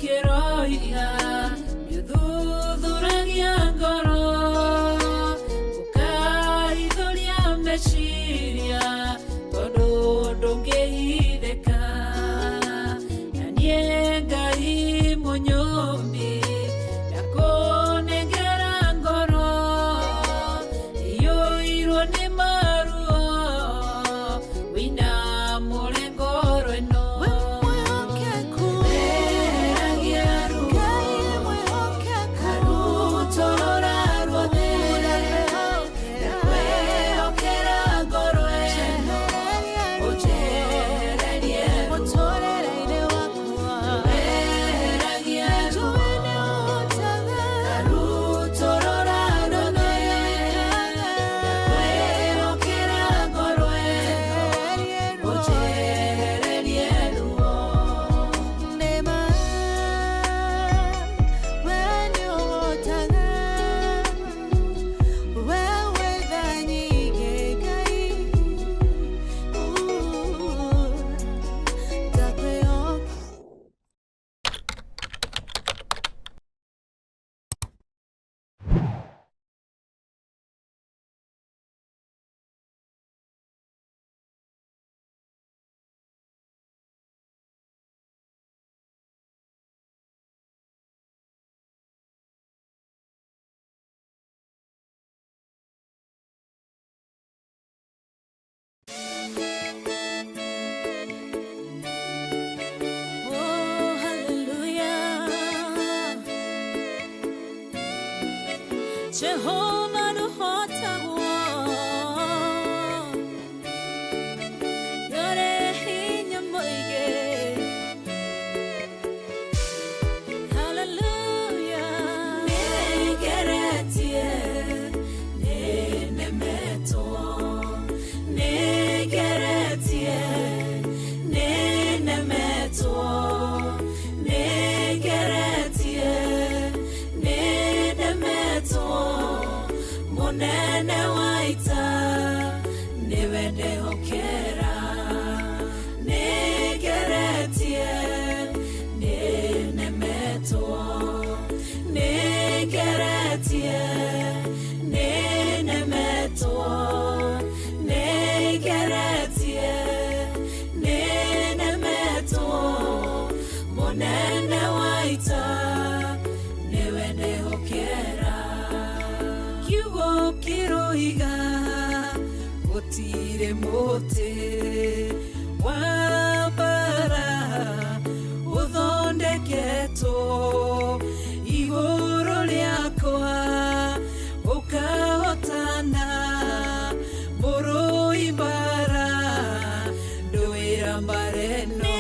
ukiroiga yuthuragia ngoro ukaithuria meciria tondu ndungihithika na nie Ngai munyumbi ndakunengera ngoro iyuirwo ni maruo wina ngoro ino Jehovah no hotawo yore hinya moige hallelujah negeretie nenemeto negeretie nenemeto negeretie nenemeto monene waita niwende hokera negeretie nenemeto negeretie nenemeto negeretie nenemeto monene waita niwende hokera kiroiga gutire muti wambara uthondeketwo iguru riakwa ukahotana murui mbara nduira mbareno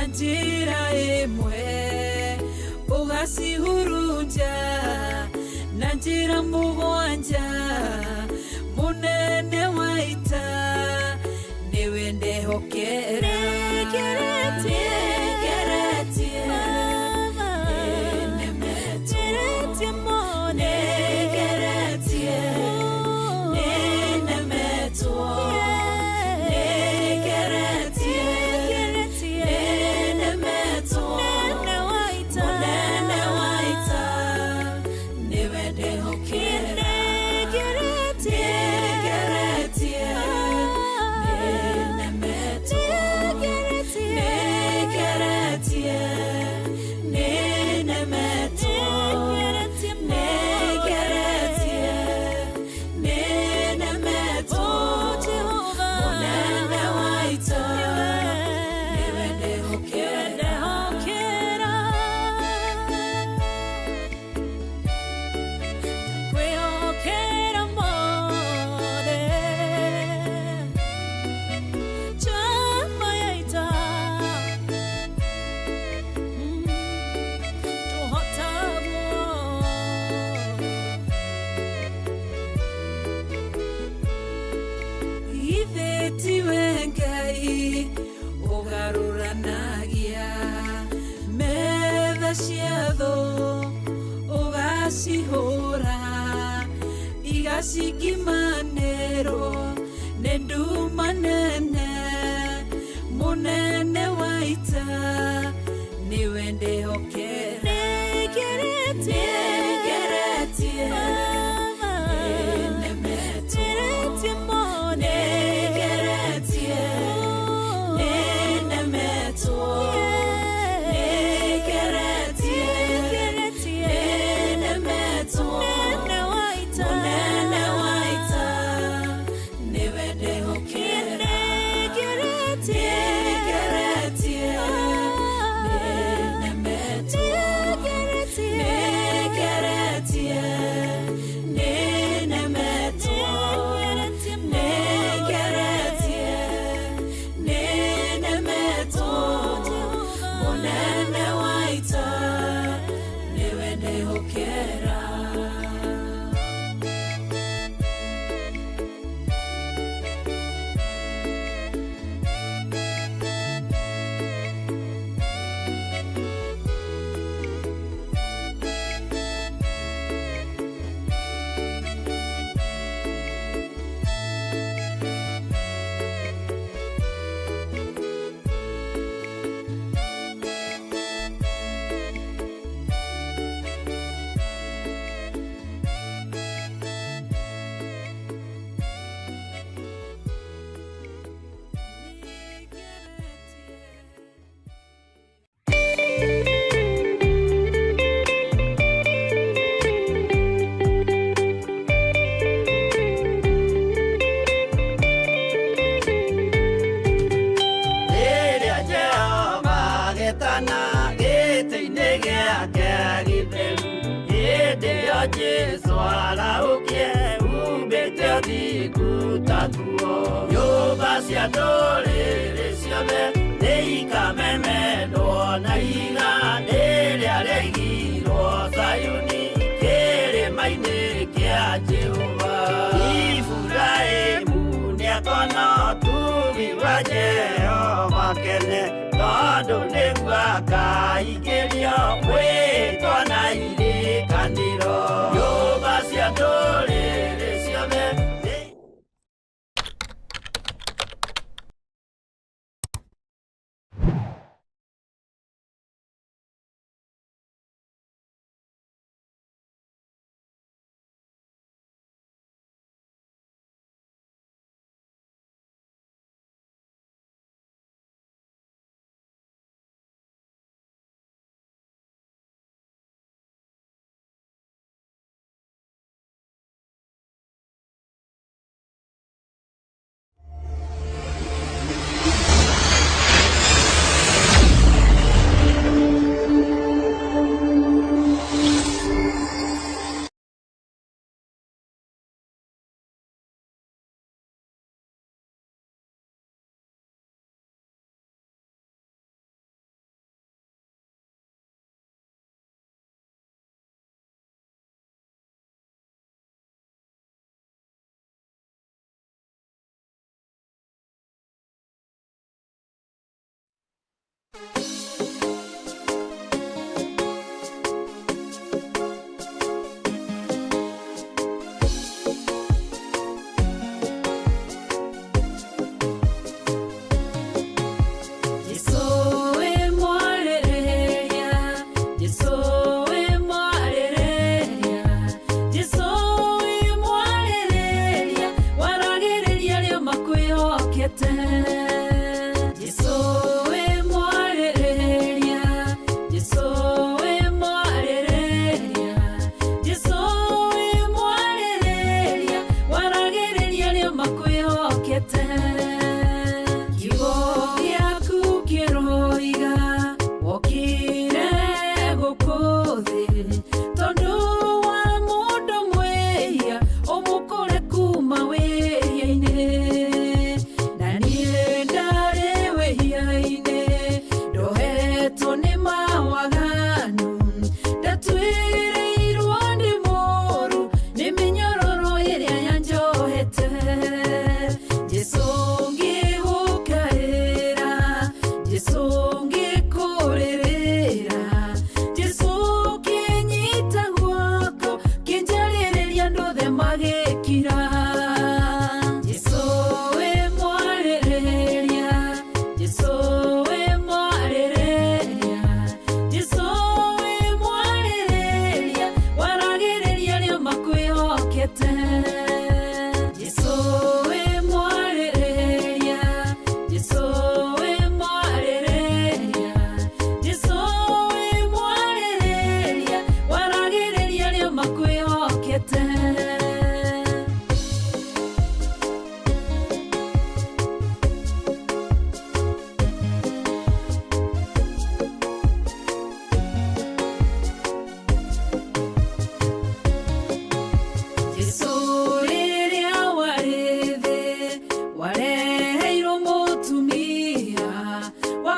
njira imwe ugacihurunja na njira mugwanja munene waita niwe ndehokera Ashigimanero Nendu manene Munene waita Niwende hokera Negeretie Nenemeto Negeretie Nenemeto Swala ukie ubete di kutakuo yo basia dole lesiame dei kameme do na ina dele alegi ro sayuni kere maine kia Jehova ifurae munia kono tu viwaje o makene todo lengua kai kelio we kona ile kandiro yo basia dole lesiame Jesong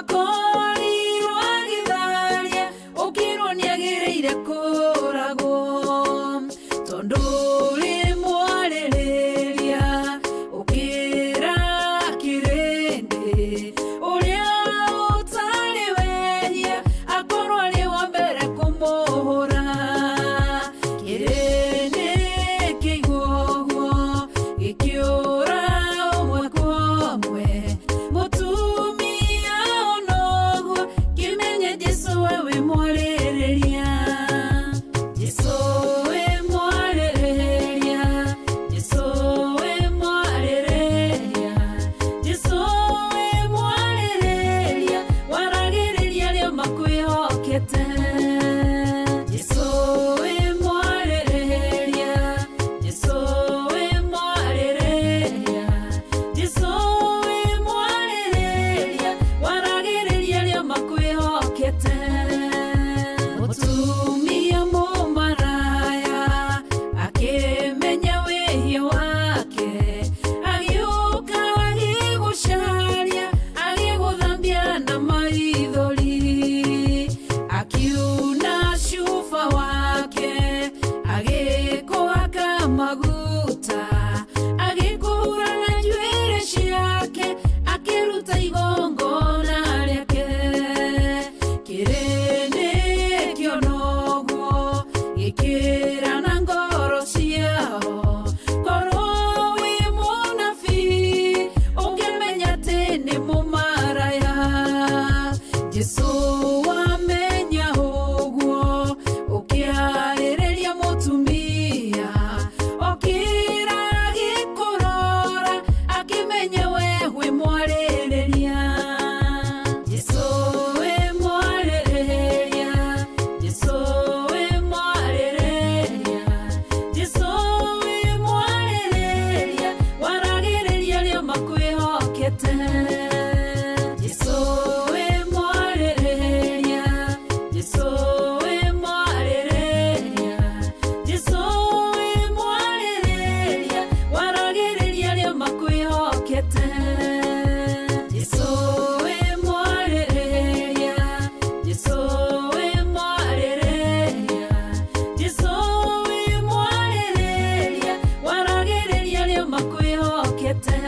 wakorirwo agĩtharia ũkĩrwo nĩagĩrĩire kũragwo tondũ ũrĩ mwarĩrĩria ũkĩra kĩrĩndĩ ũrĩa ũtarĩ wehia akorwo arĩ wa mbere kũmũhũra kĩrĩndĩ kĩigua ũguo gĩkĩũra ũmwe kwa ũmwe mũtumia onoguo kĩmenye Jesũ we wĩ mwarĩrĩria Jesũ wĩ mwarĩrĩria Jesũ wĩ mwarĩrĩria Jesũ wĩ mwarĩrĩria waragĩrĩria arĩa makwĩhokete Jesũ wĩ mwarĩrĩria Jesũ wĩ mwarĩrĩria Jesũ wĩ mwarĩrĩria waragĩrĩria arĩa makwĩhokete mũtumia mũmaraya akĩmenya wĩhia wake agĩũka agĩgũcaria agĩgũthambia na maithori akiuna cuba wake agĩkũhaka maguta agĩkũhura na njuĩrĩ ciake akĩruta igongona rĩake kĩrĩndĩ kĩona ũguo gĩkĩĩrana ngoro ciao korwo wĩ mũnabii ũngĩmenya atĩ nĩ mũmaraya Jesũ wamenya ũguo ũkĩarĩrĩria mũtumia okĩra agĩkũrora akĩmenya we wĩ mwarĩrĩria Jesũ wĩ mwarĩrĩria Jesũ wĩ mwarĩrĩria Jesũ wĩ mwarĩrĩria waragĩrĩria arĩa makwĩhokete Jesũ wĩ mwarĩrĩria Jesũ wĩ mwarĩrĩria Jesũ wĩ mwarĩrĩria waragĩrĩria arĩa makwĩhokete Jesũ wĩ mwarĩrĩria Jesũ wĩ mwarĩrĩria Jesũ wĩ mwarĩrĩria waragĩrĩria arĩa makwĩhokete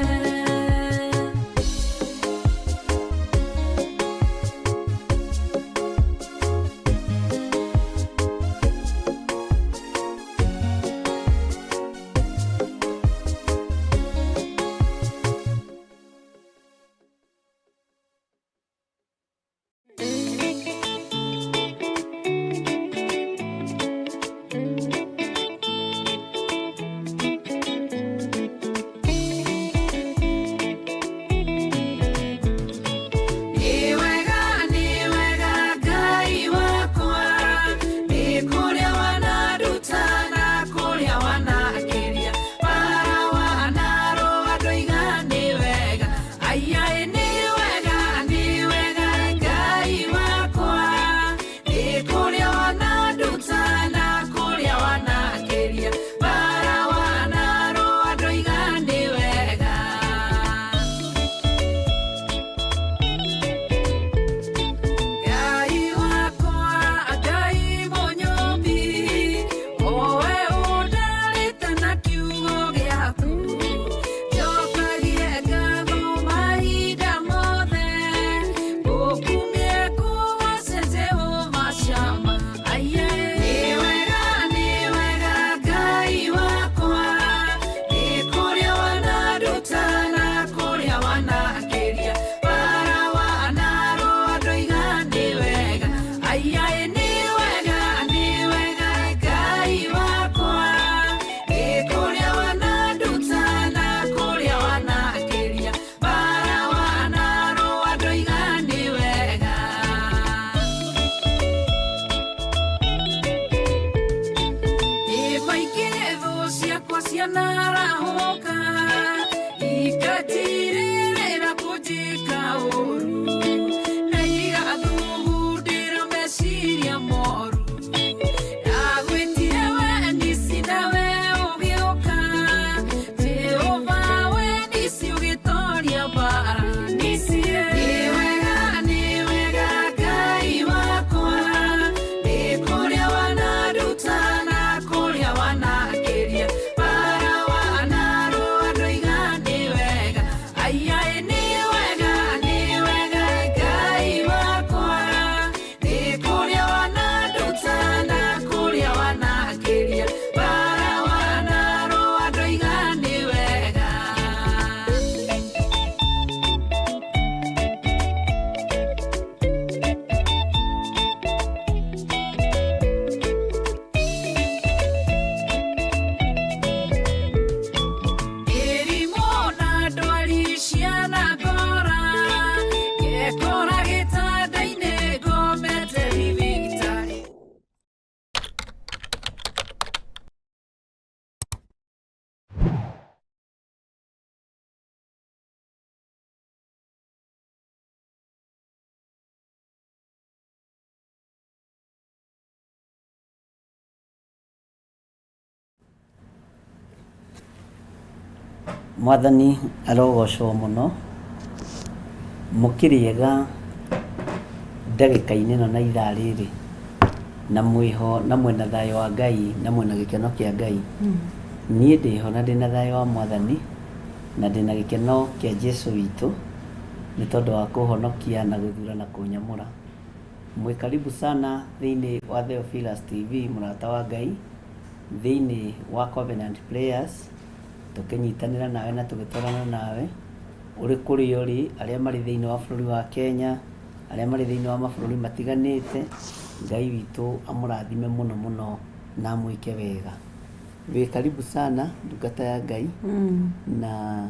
Mwathani arogocwo muno mukiriega ndagika-inĩ ĩno na ithaa rĩrĩ na mwĩho na mwena thayũ wa Ngai na mwena gĩkeno kĩa Ngai. Niĩ ndĩho na ndĩna thayũ wa Mwathani na ndĩna gĩkeno kĩa Jesũ witũ nĩ tondũ wa kũhonokia na gũthura na kũnyamũra. Mwĩ karibu sana thĩinĩ wa Theophilus TV, mũrata wa Ngai, thĩinĩ wa Covenant Prayers, tũkĩnyitanĩra nawe na tũgĩtwarana nawe ũrĩ kũrĩa ũrĩ, arĩa marĩ thĩinĩ wa bũrũri wa Kenya, arĩa marĩ thĩinĩ wa mabũrũri matiganĩte. Ngai witũ amũrathime mũno mũno na amwĩke wega. Wĩ karibu sana ndungata ya Ngai. Na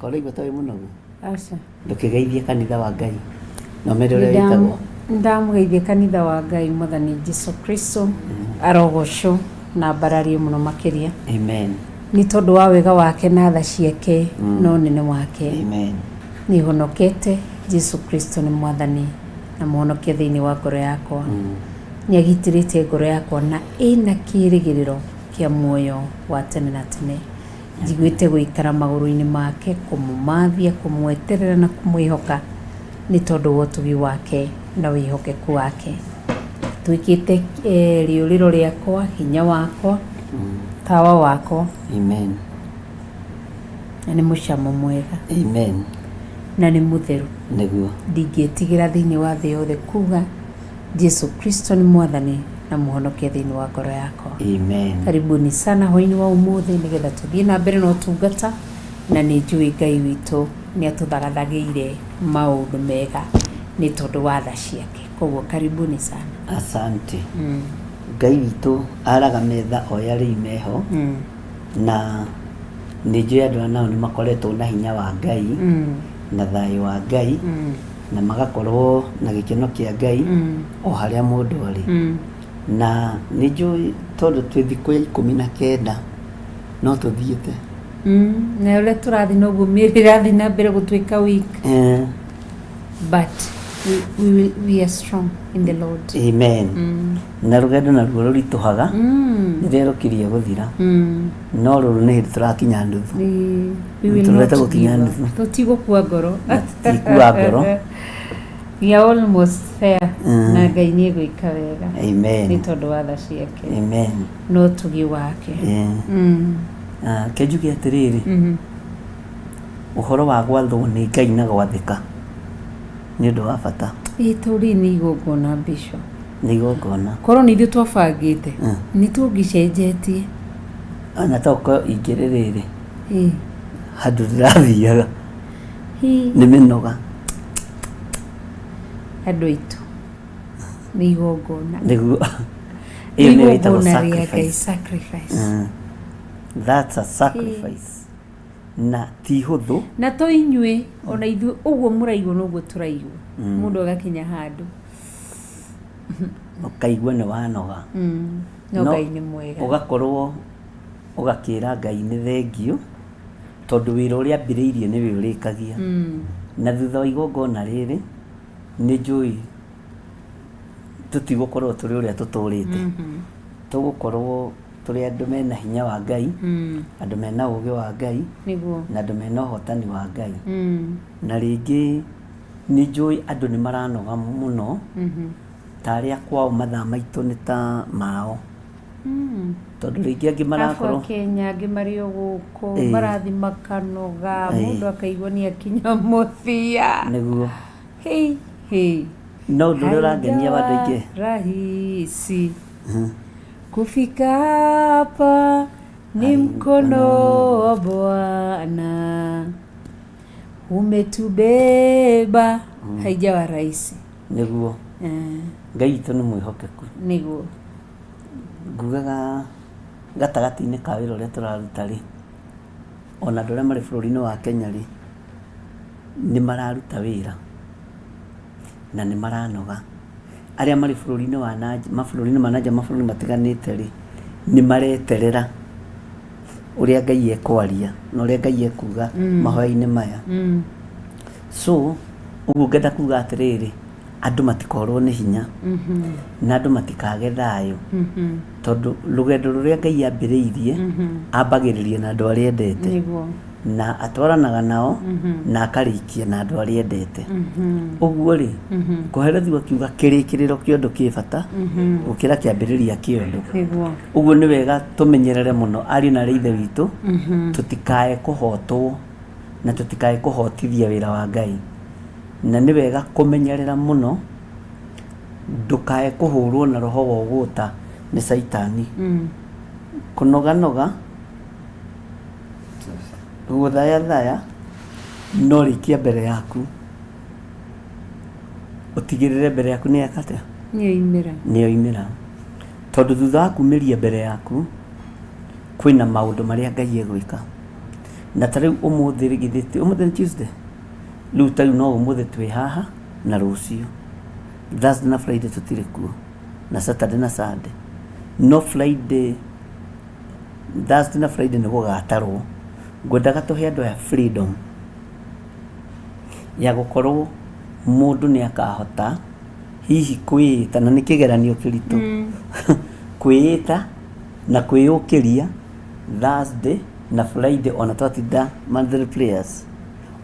kũraigua ta wĩ mũnogu? Aca. Ndũkĩgeithie kanitha wa Ngai na ũmere ũrĩa wĩtagwo. Ndamugeithia kanitha wa Ngai Mwathani Jesũ Kristo arogocwo na mbararie mũno makĩria. Amen. Nĩ tondũ wa wega wake na tha ciake no nene wake. Amen. Nĩ honokete. Jesũ Kristo nĩ Mwathani na mũhonokia thĩinĩ wa ngoro yakwa. Nĩ agitĩrĩte ngoro yakwa na ĩna kĩĩrĩgĩrĩro kĩa muoyo wa tene na tene. Njiguĩte gũikara magũrũ-inĩ make, kũmũmathia, kũmweterera na kũmwĩhoka nĩ tondũ wa ũtugi wake na wĩhokeku wake. Tuĩkĩte rĩũrĩro rĩakwa, hinya wakwa, tawa wakwa. Amen. Na nĩ mũcamo mwega. Amen. Na nĩ mũtheru. Nĩguo. Ndingĩtigĩra thĩinĩ wa thĩ yothe kuga Jesũ Kristo nĩ Mwathani na mũhonokia thĩinĩ wa ngoro yakwa. Amen. Karibuni sana hwainĩ wa ũmũthĩ nĩgetha tũthiĩ na mbere na ũtungata, na nĩ njũĩ Ngai witũ nĩ atũthagathagĩire maũndũ mega nĩ tondũ wa tha ciake. Koguo karibuni sana. Asante. Ngai witũ araga metha o yarĩ meho na nĩ njũĩ andũ nao nĩ makoretwo na hinya wa Ngai na thayũ wa Ngai na magakorwo na gĩkeno kĩa Ngai o harĩa mũndũ arĩ. Na nĩ njũĩ tondũ twĩ thikũ ya 19 no tũthiĩte. Na ũrĩa tũrathiĩ noguo mĩĩrĩ ĩrathiĩ na mbere gũtuĩka weak. But we are strong in the Lord. Amen. Na rũgendo naruo rũritũhaga rĩrĩa rũkirie gũthira. No rũrũ nĩ hĩndĩ tũrakinya nuthu. Tũreta gũkinya nuthu. Tũtigũkua ngoro. Tũtikua ngoro. We are almost there. Na Ngai nĩ egwĩka wega. Amen. Nĩ tondũ wa tha ciake. Amen. No ũtugi wake. Kenjuge atĩrĩrĩ, ũhoro wa gwathwo nĩ Ngai na gwathĩka nĩ ũndũ wa bata. Tũrĩ nĩ igongona Bishop. Nĩ igongona. Korwo nĩ ithuĩ twabangĩte nĩ tũngĩcenjetie. Ona toko ingĩrĩ rĩrĩ handũ ndĩrathiaga nĩ mĩnoga. Andũ aitũ nĩ igongona. Nĩguo ĩyo nĩ ĩtagwo sacrifice. That's a sacrifice. Na ti hũthũ. Na to inyuĩ ona ithuĩ ũguo mũraigua noguo tũraigua. Mũndũ agakinya handũ ũkaigua nĩ wanoga. No Ngai nĩ mwega. Ũgakorwo ũgakĩra Ngai nĩ thengio tondũ wĩra ũrĩa ambĩrĩirie nĩ wĩ ũrĩkagia. Na thutha wa igongona rĩrĩ nĩ njũĩ tũtigũkorwo tũrĩ ũrĩa tũtũrĩte. Tũgũkorwo tũrĩ andũ mena hinya wa Ngai, andũ mena ũũgĩ wa Ngai, na andũ mena ũhotani wa Ngai. Na rĩngĩ nĩ njũĩ andũ nĩ maranoga mũno ta arĩa kwao mathaa maitũ nĩ ta mao. Tondũ rĩngĩ angĩ marakorwo Kenya, angĩ marĩ o gũkũ marathi makanoga, mũndũ akaigua nĩ akinya mũthia. Nĩguo. Hei. No ũndũ ũrĩa ũrangenia wa andũ aingĩ rahisi kufika hapa ni mkono wa Bwana umetubeba. Haijawa rahisi. Nĩguo. Ngai witũ nĩ mwĩhokeku. Nĩguo. Ngugaga gatagatĩ-inĩ ka wĩra ũrĩa tũraruta rĩ, ona andũ arĩa marĩ bũrũri-inĩ wa Kenya rĩ nĩ mararuta wĩra na nĩ maranoga. Arĩa marĩ bũrũri-inĩ wa nanja, mabũrũri-inĩ ma nanja, mabũrũri matiganĩte rĩ nĩ mareterera ũrĩa Ngai ekwaria na ũrĩa Ngai ekuga mahoya-inĩ maya. So ũguo ngenda kuga atĩrĩrĩ, andũ matikorwo nĩ hinya na andũ matikage thayũ tondũ rũgendo rũrĩa Ngai ambĩrĩirie ambagĩrĩrie na andũ arĩa endete na atwaranaga nao na akarikia na andũ arĩa endete. Ũguo rĩ, Koherethi akiuga kĩrĩkĩrĩro kĩa ũndũ kĩ bata gũkĩra kĩambĩrĩria kĩa ũndũ. Ũguo nĩ wega tũmenyerere mũno ariũ na ithe witũ, tũtikae kũhotwo na tũtikae kũhotithia wĩra wa Ngai. Na nĩ wega kũmenyerera mũno ndũkae kũhũrwo na roho wa ũgũta nĩ Saitani. Kũnoganoga gũthaya no rĩkia mbere yaku, ũtigĩrĩre mbere yaku nĩ yakate nĩ yoimĩra, tondũ thutha wa kumĩria mbere yaku kwĩna maũndũ marĩa Ngai egwĩka. Na ta rĩu ũmũthĩ rĩgithĩte, ũmũthĩ nĩ Tuesday, rĩu ta rĩu no ũmũthĩ twĩ haha na rũciũ Thursday na Friday tũtirĩ kuo, na Saturday na Sunday no Friday, Thursday na Friday nĩ gũgatarwo. Ngwendaga tũhe andũ aya freedom ya gũkorwo mũndũ nĩ akahota hihi kwĩĩta, na nĩ kĩgeranio kĩritũ kwĩĩta na kwĩyũkĩria Thursday na Friday ona twatinda monthly prayers,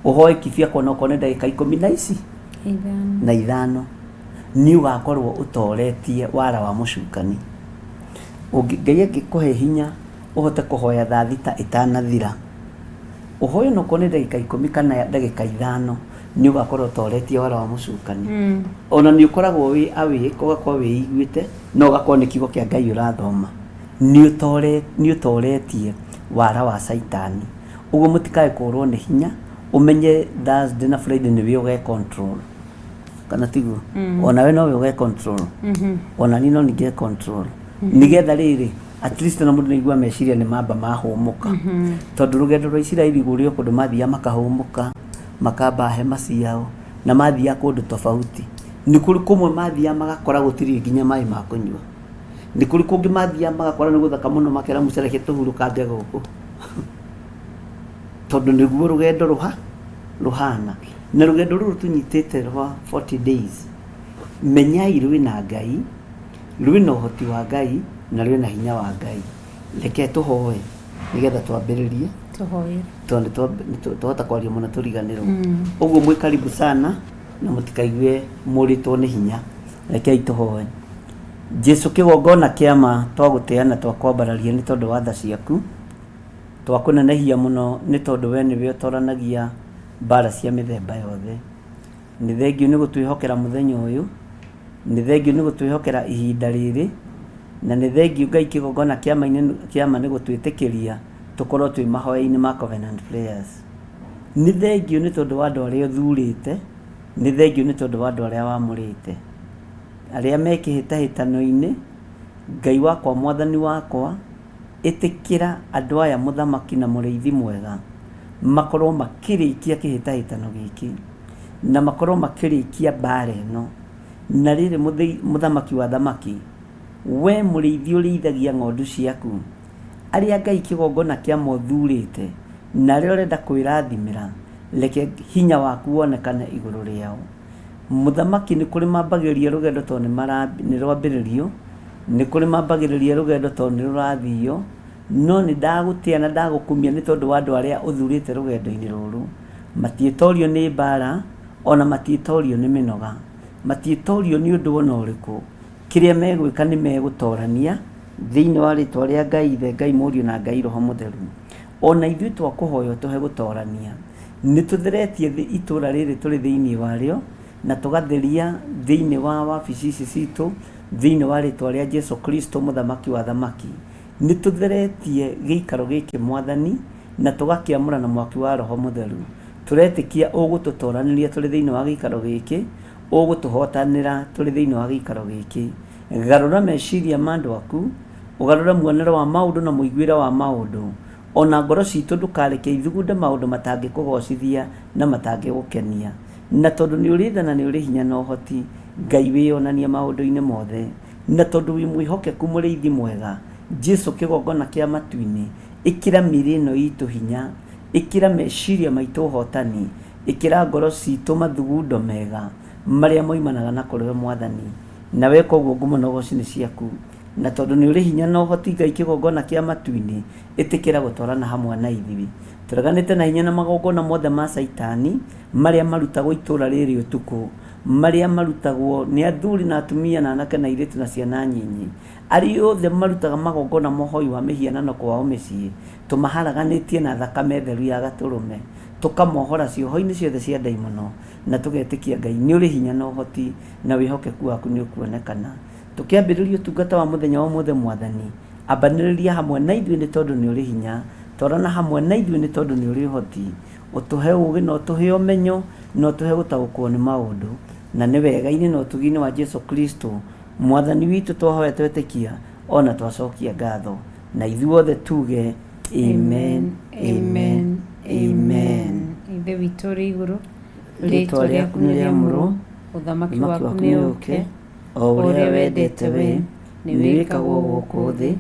ũhoe kibia kona okorwo nĩ ndagĩka 10 na ithano nĩ ũgakorwo ũtoretie wara wa mũcukani. Ngai angĩkũhe hinya ũhote kũhoya thaa thita ĩtanathira, ũhoe no kone ndagĩka 10 kana ndagĩka 5 nĩ ũgakorwo ũtoretie wara wa mũcukani. Ona nĩ ũkoragwo wĩ awake, ũgakorwo wĩiguĩte na ũgakorwo nĩ kiugo kĩa Ngai ũrathoma, nĩ ũtoretie wara wa Saitani. Ũguo mũtikae kũrwo nĩ hinya, ũmenye Thursday na Friday nĩwe ũge control, kana tiguo? Ona we no ũge control, ona ni no nige control, nigetha rĩrĩ at least na mũndũ nĩigua meciria nĩ mamba mahũmũka. Tondũ rũgendo rwa Isiraeli gũrĩo kũndũ mathiaga makahũmũka, makamba hema ciao na mathiaga kũndũ tofauti. Nĩ kũrĩ kũmwe mathiaga magakora gũtirĩ nginya maĩ ma kũnyua, nĩ kũrĩ kũngĩ mathiaga magakora nĩ gũthaka mũno, makera Musa reke tũhurũkange gũkũ, tondũ nĩguo rũgendo ruhana. Na rũgendo rũrũ tũnyitĩte rwa 40 days, menyai rwĩna Ngai, rwĩna ũhoti wa Ngai na rwĩna hinya wa Ngai. Reke tũhoe nĩgetha twambĩrĩrie tondũ twahota kwaria mũno tũriganĩrwo. Ũguo mwĩ karibu sana na mũtikaigue mũrĩtwo nĩ hinya. Rekei tũhoe. Jesu kĩgongona kĩama twagũteana twakwambararia nĩ tondũ wa tha ciaku, twakũnenehia mũno nĩ tondũ we nĩwe ũtoranagia mbara cia mĩthemba yothe. Nĩ thengiũ nĩ gũtwĩhokera mũthenya ũyũ, nĩ thengiũ nĩ gũtwĩhokera ihinda rĩrĩ, na nĩ thengiũ Ngai kĩgongona kĩama nĩ gũtwĩtĩkĩria tũkorwo twĩ mahoya-inĩ ma covenant prayers. Nĩ thengiũ nĩ tondũ wa andũ arĩa ũthurĩte, nĩ thengiũ nĩ tondũ wa andũ arĩa wamũrĩte, arĩa me kĩhĩtahĩtano-inĩ. Ngai wakwa, Mwathani wakwa, ĩtĩkĩra andũ aya mũthamaki na mũrĩithi mwega makorwo makĩrĩkia kĩhĩtahĩtano gĩkĩ na makorwo makĩrĩkia mbara ĩno. Na rĩrĩ mũthamaki wa thamaki, we mũrĩithi ũrĩithagia ng'ondu ciaku, arĩa Ngai kĩgongona kĩama ũthurĩte na arĩa ũrenda kwĩrathimĩra, reke hinya waku wonekane igũrũ rĩao. Mũthamaki, nĩ kũrĩ mambagĩrĩria rũgendo tondũ nĩ rwambĩrĩrio, nĩ kũrĩ mambagĩrĩria rũgendo tondũ nĩ rũrathio, no nĩ ndagũtĩa na ndagũkumia nĩ tondũ wa andũ arĩa ũthurĩte rũgendo-inĩ rũrũ. Matiĩtorio nĩ mbara, ona matiĩtorio nĩ mĩnoga, matiĩtorio nĩ ũndũ ona ũrĩkũ. Kĩrĩa megwĩka nĩ megũtorania thĩinĩ wa rĩtwa rĩa Ngai Ithe, Ngai Mũriũ na Ngai Roho Mũtheru. Ona ithuĩ twakũhoywo tũhe gũtorania, nĩ tũtheretie itũra rĩrĩ tũrĩ thĩinĩ warĩo, na tũgatheria thĩinĩ wa wabici ici citũ thĩinĩ wa rĩtwa rĩa Jesu Kristo mũthamaki wa thamaki. Nĩ tũtheretie gĩikaro gĩkĩ Mwathani, na tũgakĩamũra na mwaki wa Roho Mũtheru. Tũretĩkia ũgũtũtoranĩria tũrĩ thĩinĩ wa gĩikaro gĩkĩ, ũgũtũhotanĩra tũrĩ thĩinĩ wa gĩikaro gĩkĩ. Garũra meciria ma andũ aku, ũgarũre muonero wa maũndũ na mũiguĩre wa maũndũ. Ona ngoro citũ ndũkareke ithugunde maũndũ matangĩkũgocithia na matangĩgũkenia. Na tondũ nĩ ũrĩ tha na nĩ ũrĩ hinya na ũhoti, Ngai wĩonanie maũndũ-inĩ mothe. Na tondũ wĩ mwĩhokeku mũrĩithi mwega, Jesu kĩgongona kĩa matu-inĩ, ĩkĩra mĩĩrĩ ĩno itũ hinya, ĩkĩra meciria maitũ ũhotani, ĩkĩra ngoro citũ mathugundo mega marĩa moimanaga na kũrĩ we Mwathani. Na weka ũguo ngumo na ũgooci nĩ ciaku, na tondu ni uri hinya na uhoti Ngai kigongona kia matu-ini itikira gutwarana hamwe na ithui tureganite na hinya na magongona mothe ma Saitani maria marutagwo itura riri utuku maria marutagwo ni athuri na atumia na anake na airitu na ciana nyinyi ari othe marutaga magongona mohoi wa mihianano kwao micii tumaharaganitie na thakame theru ya gaturume tukamohora cioho-ini ciothe cia ndaimono na tugetikia Ngai ni uri hinya na uhoti na wihokeku waku ni ukuonekana tukiambiriria utungata wa muthenya wa mothe Mwathani ambaniriria hamwe na ithui ni tondu ni uri hinya twarana hamwe na ithui ni tondu ni uri hoti utuhe ugi na utuhe umenyo na utuhe gutaukwo ni maundu na ni wega-ini na utugi-ini wa Jesu Kristo Mwathani witu twahoya twetikia ona twacokia ngatho na ithuothe tuge amen amen amen. Ithe witũ ũrĩ igũrũ, rĩĩtwa rĩaku nĩ rĩamũrwo, ũthamaki waku nĩ ũũke, o ũrĩa wendete we nĩ wĩkagwo gũkũ thĩ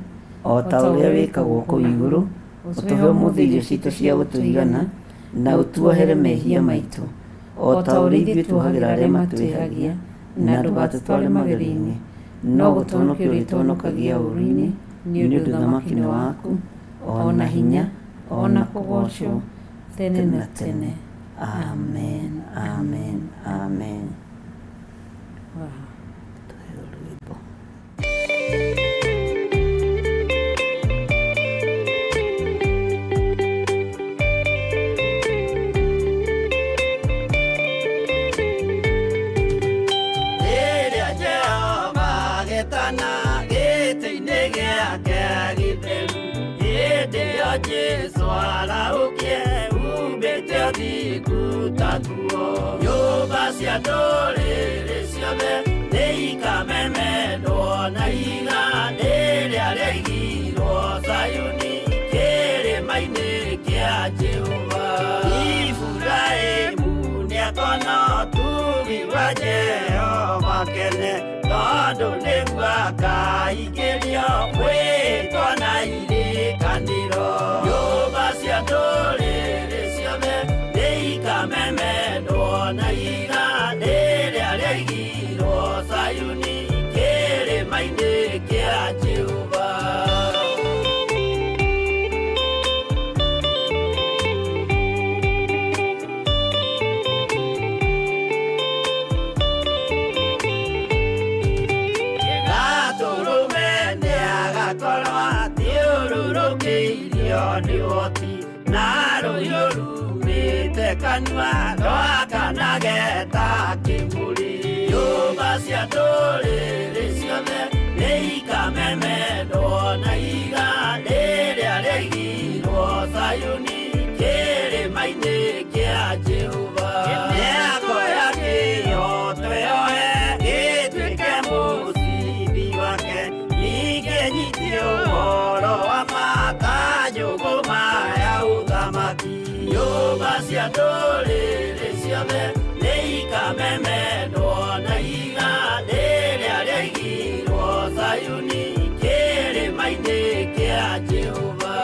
o ta ũrĩa wĩkagwo kũu igũrũ. Ũtũhe ũmũthĩ irio citũ cia gũtũigana na ũtuohere mehia maitũ o ta ũrĩa ithuĩ tuohagĩra arĩa matwĩhagia, na ndũgatũtware magerio-inĩ no gũtũhonokia ũrĩtũhonokagia ũũru-inĩ, nĩ ũndũ ũthamaki nĩ waku ona hinya ona kũgocwo tene na tene. Amen, amen, amen. Wow. Jesu araukie umbĩte ũthiku tatuo nyũmba cia ndũrĩrĩ ciothe nĩikamemendwo na igandĩ rĩrĩa rĩaigirwo Zayuni kĩrĩma-inĩ kĩa Jehova. Iburahĩmu nĩakona ũtugi wa Jehova kene tondũ nĩguo akaingĩrio gwĩtwo na irikanĩro. Nyũmba cia ndũrĩrĩ ciothe nĩikamemendwo na igandĩ rĩrĩa rĩaigirwo Zayuni kĩrĩma-inĩ kĩa Jehova. Nĩ hoti na rũhiũ rumĩte kanua rwakanage ta kĩmbũri. Nyũmba cia ndũrĩrĩ ciothe nĩikamemendwo na igandĩ rĩrĩa rĩaigirwo Zayuni kĩrĩma-inĩ kĩa Jehova. Nĩakoya kĩyo twĩohe gĩtuĩke mũcibi wake, ningĩ nyitie ũhoro wa ya ũthamaki. Nyũmba cia ndũrĩrĩ ciothe nĩikamemendwo na igandĩ rĩrĩa rĩaigirwo Zayuni kĩrĩma-inĩ kĩa Jehova.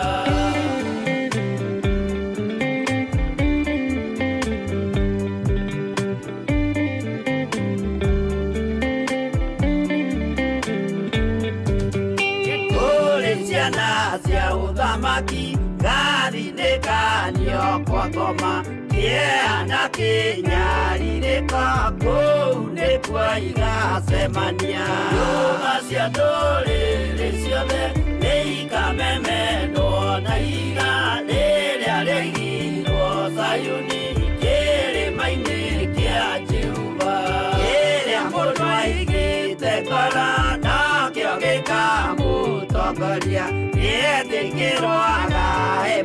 Kũrĩ ciana cia ũthamaki gathinĩkanio kwa ngoma, kĩeha na kĩnyarirĩko kũu nĩkuo igacemania. Nyũmba cia ndũrĩrĩ ciothe nĩikamemendwo na igandĩ rĩrĩa rĩaigirwo Zayuni kĩrĩma-inĩ kĩa Jehova. Kĩrĩa mũndũ aigĩte ngoro nakĩo gĩkamũtongoria, gĩetĩkĩrwaga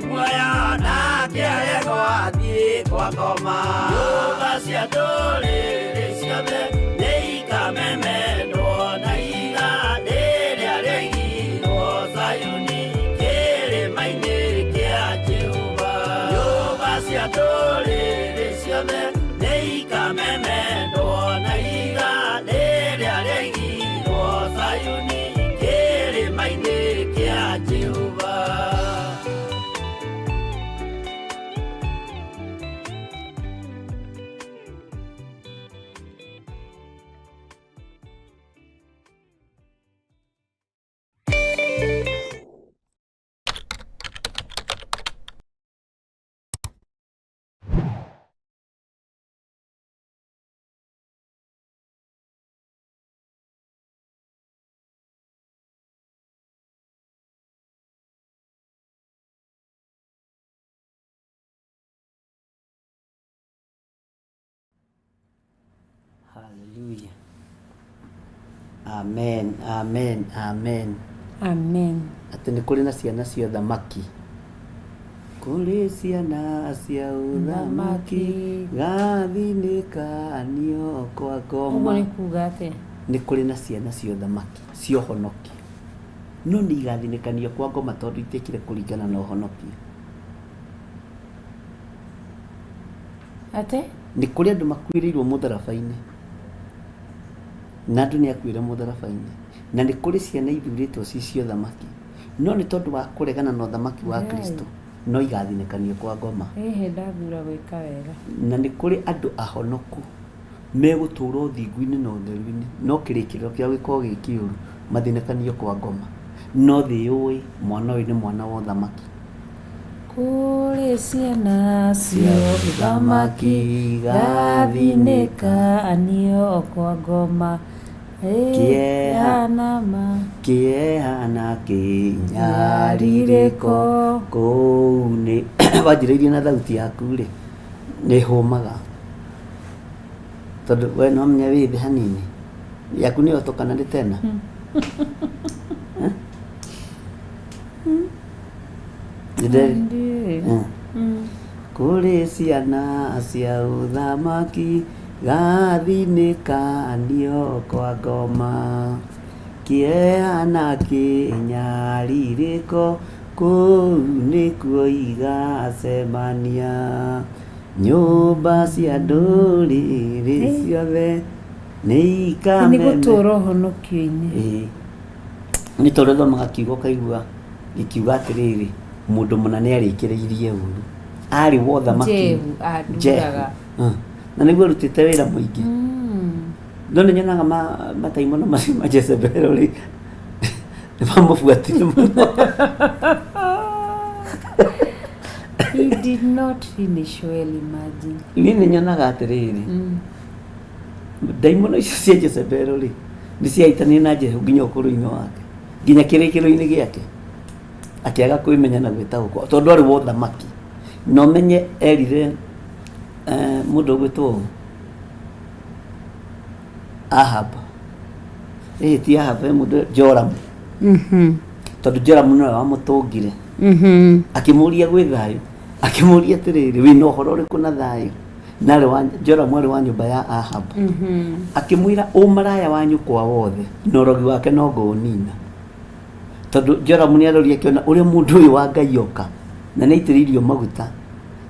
muoyo nake aregwo athiĩ kwa ngoma. Nyũmba cia ndũrĩrĩ ciothe nĩikamemendwo na igandĩ rĩrĩa rĩaigirwo Zayuni kĩrĩma-inĩ kĩa Jehova. Nyũmba cia ndũrĩrĩ ciothe nĩikamemendwo na igandĩ rĩrĩa rĩaigirwo Zayuni kĩrĩma-inĩ kĩa Jehova. Hallelujah. Amen, amen, amen. Amen. Atĩ nĩ kũrĩ na ciana cia ũthamaki. Kũrĩ ciana cia ũthamaki gathinĩkanio kwa ngoma. Ũguo nĩ kuuga atĩa? Nĩ kũrĩ na ciana cia ũthamaki cia ũhonokio, no nĩ igathinĩkanio kwa ngoma tondũ itiĩkire kũringana na ũhonokio. Atĩ? Nĩ kũrĩ andũ makuĩrĩirwo mũtharaba-inĩ, na andũ nĩ akuĩre mũtharaba-inĩ, na nĩ kũrĩ ciana ithurĩtwo ci cia ũthamaki, no nĩ tondũ wa kũregana na ũthamaki wa Kristo no igathinĩkanio kwa ngoma. Ndathura gwĩka wega. Na nĩ kũrĩ andũ ahonoku megũtũũra ũthingu-inĩ na ũtheru-inĩ, no kĩrĩkĩrĩro kĩao gĩkorwo gĩ kĩũru, mathinĩkanio kwa ngoma. No thĩ yũĩ mwana ũyũ nĩ mwana wa ũthamaki. Kũrĩ ciana cia ũthamaki gathinĩkanio kwa ngoma. Kĩehana kĩnyarirĩko kũu nĩ wanjĩrĩirie na thauti yaku rĩ, nĩ hũmaga tondũ we no menya wĩ thĩ hanini yaku nĩ yotokana nĩ tena. Kũrĩ ciana cia ũthamaki gathinĩkanio kwa ngoma. Kĩehana kĩnyarirĩko kũu nĩkuo igacemania. Nyũmba cia ndũrĩrĩ ciothe nĩ ikamene. Nĩ gũtũũra ũhonokio-inĩ. Nĩ tondũ thomaga kiugo kaigua gĩkiuga atĩrĩrĩ, mũndũ mũna nĩ arĩkĩrĩirie ũru arĩ wa ũthamaki Jehu, na nĩguo arutĩte wĩra mũingĩ. No nĩ nyonaga mataimono macio ma Jezebel rĩ nĩ mamũbuatire mũno. He did not finish well, imagine. Niĩ nĩ nyonaga atĩrĩrĩ, ndaimono icio cia Jezebel rĩ nĩ ciahitanire na Jehu nginya ũkũrũ-inĩ wake, nginya kĩrĩkĩro-inĩ gĩake akĩaga kwĩmenya na gwĩtaũkwo tondũ arĩ wa ũthamaki. No menye erire mũndũ ũgwĩtwo Ahab, ti Ahab, mũndũ Joramu, tondũ Joramu nĩwe wamũtũngire akĩmũria gwĩ thayũ, akĩmũria atĩrĩrĩ wĩna ũhoro ũrĩkũ na thayũ, na Joramu arĩ wa nyũmba ya Ahab. Akĩmwĩra ũmaraya wa nyũkwa wothe na ũrogi wake no ngũũnina, tondũ Joramu nĩ aroria akĩona ũrĩa mũndũ ũyũ wa Ngai oka na nĩ aitĩrĩirio maguta,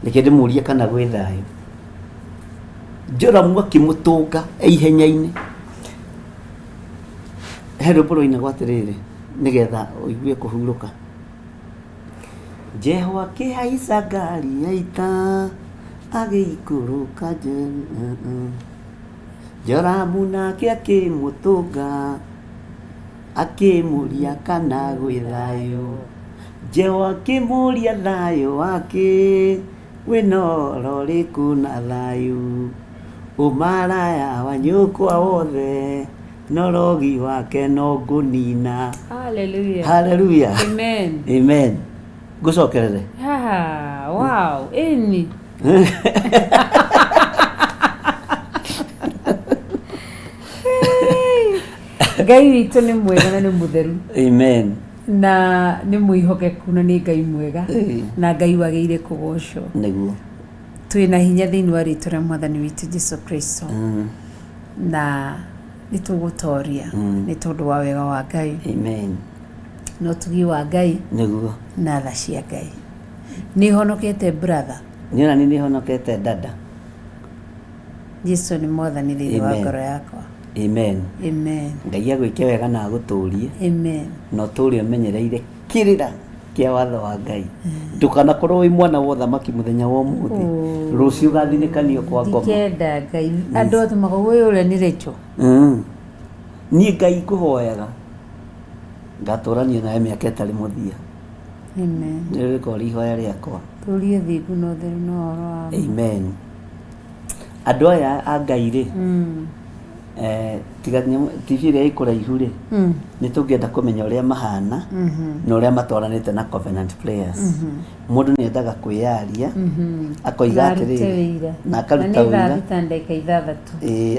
reke ndĩmũrie kana gwĩ thayũ. Joramu akĩmũtũnga ihenya-inĩ. He rwĩmbo rũinagwo atĩrĩrĩ nĩgetha ũigue kũhurũka. Jehu akĩhaica ngari ya ita agĩikũrũka Joramu nake akĩmũtũnga akĩmũria kana gwĩ thayũ. Jehu akĩmũria thayũ wake wĩna ũhoro ũrĩkũ na thayũ. Ũmaraya wa nyũkwa wothe na ũrogi wake no ngũnina. Hallelujah. Hallelujah. Amen. Amen. Ngũcokerere. Wow. Eni. Ngai witũ nĩ mwega na nĩ mũtheru. Amen. Na nĩ mwĩhokeku na nĩ Ngai mwega na Ngai wagĩrĩire kũgocwo. Nĩguo. Twĩna hinya thĩinĩ wa rĩĩtwa rĩa Mwathani witũ Jesũ Kristo. Na nĩ tũgũtoria nĩ tondũ wa wega wa Ngai. Amen. No ũtugi wa Ngai Nĩguo. na tha cia Ngai. Nĩ honokete brother. Nĩona nĩ honokete dada. Jesũ nĩ Mwathani thĩinĩ wa ngoro yakwa. Amen. Amen. Ngai agwĩke wega na agũtũrie. Amen. No tũũre ũmenyereire kĩrĩra kĩa watho wa Ngai. Ndũkanakorwo wĩ mwana wa ũthamaki mũthenya wa ũmũthĩ, rũciũ ũgathinĩkanio kwa ngoma. Ndikenda Ngai andũ atũmaga ũyũ ũrĩa nĩ Rachel. Niĩ Ngai ngũhoyaga ngatũũrania nawe mĩaka ĩtarĩ mũthia. Amen. Nĩ rĩkorwo ihoya rĩakwa. Tũũrie thingu na ũtheru na ũhoro wa Amen. Andũ aya a Ngai rĩ tiga TV ĩrĩa ĩkũraihu rĩ nĩ tũngĩenda kũmenya ũrĩa mahana na ũrĩa matwaranĩte na Covenant Players. Mũndũ nĩ endaga kwĩyaria akoiga atĩrĩrĩ na akaruta ũira,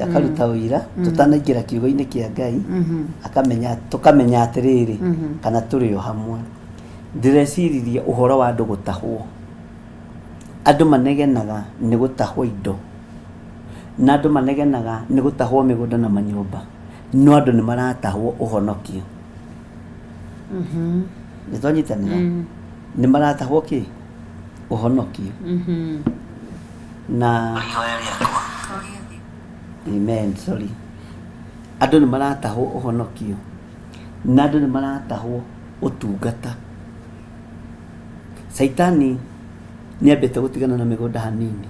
akaruta ũira tũtanaingĩra kiugo-inĩ kĩa Ngai, tũkamenya atĩrĩrĩ kana tũrĩ o hamwe. Ndĩreciririe ũhoro wa andũ gũtahwo. Andũ manegenaga nĩ gũtahwo indo, na andũ manegenaga nĩ gũtahwo mĩgũnda na manyũmba, no andũ nĩ maratahwo ũhonokio. Nĩ twanyitanĩra? Nĩ maratahwo kĩ? Ũhonokio. Na amen, sorry. Andũ nĩ maratahwo ũhonokio, na andũ nĩ maratahwo ũtungata. Saitani nĩ ambĩte gũtigana na mĩgũnda hanini,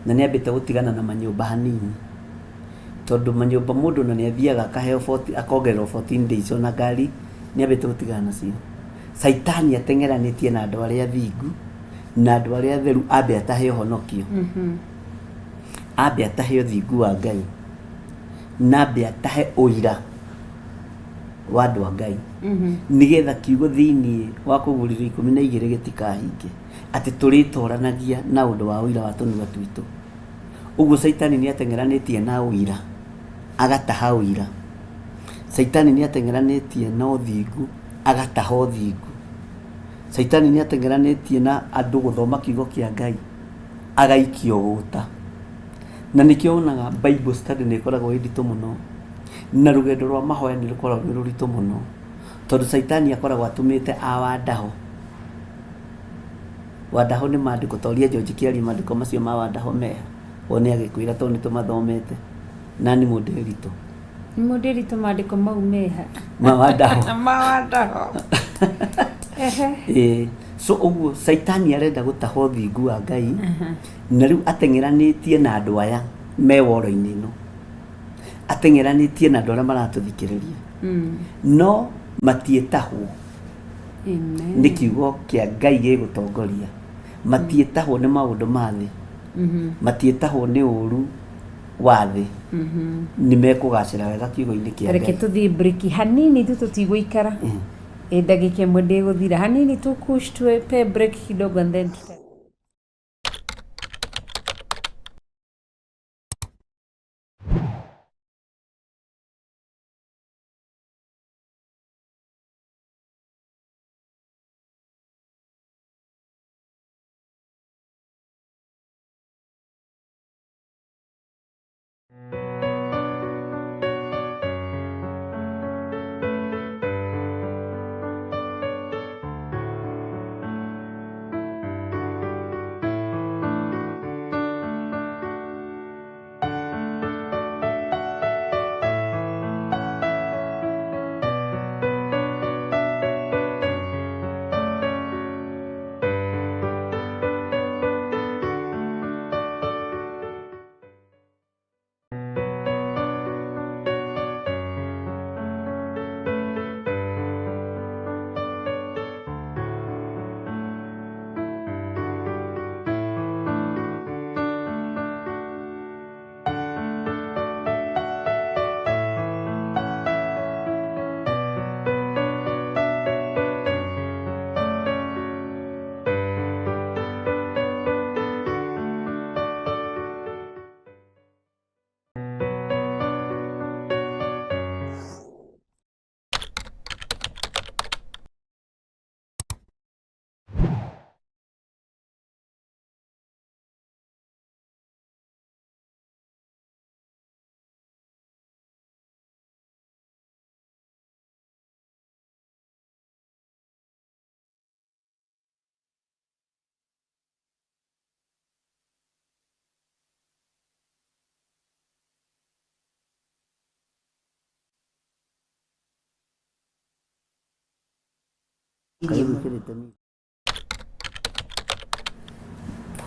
na nĩ ambĩte gũtigana na manyũmba hanini, tondũ manyũmba mũndũ na nĩ athiaga akaheo akongererwo 14 days ona ngari nĩ ambĩte gũtigana nacio. Saitani ateng'eranĩtie na andũ arĩa athingu na andũ arĩa atheru, ambe atahe ũhonokio, ambe atahe ũthingu wa Ngai, na ambe atahe ũira wa andũ a Ngai, nĩgetha kiugo thĩinĩ wa Kũguũrĩrio 12 gĩtikahinge atĩ tũrĩtwaranagia na ũndũ wa ũira wa tũnua twitũ. Ũguo Saitani nĩ ateng'eranĩtie na ũira, agataha ũira. Saitani nĩ ateng'eranĩtie na ũthingu, agataha ũthingu. Saitani nĩ ateng'eranĩtie na andũ gũthoma kiugo kĩa Ngai, agaikio gũta. Na nĩkĩo wonaga Bible study nĩ ĩkoragwo ĩ nditũ mũno, na rũgendo rwa mahoya nĩ rũkoragwo rwĩ rũritũ mũno, tondũ Saitani akoragwo atũmĩte awandaho. Wandaho nĩ maandĩko, toria George Kĩaria maandĩko macio ma wandaho meha, wone agĩkwĩra tondũ nĩ tũmathomete, na nĩ mũndũ eritũ. Nĩ mũndũ eritũ maandĩko mau meha. Mawandaho. Mawandaho. So ũguo Saitani arenda gũtaha ũthingu wa Ngai, na rĩu ateng'eranĩtie na andũ aya me woro-inĩ ĩno, ateng'eranĩtie na andũ arĩa maratũthikĩrĩria, no matiĩtahwo. Nĩ kiugo kĩa Ngai gĩgũtongoria. Matiĩtahwo nĩ maũndũ ma thĩ, matiĩtahwo nĩ ũru wa thĩ, nĩ mekũgacĩra wega kiugo-inĩ kĩa Ngai. Reke tũthiĩ break hanini tu, tũtigũikara ndagĩka ĩmwe ndĩgũthira hanini, tupe break kidogo and then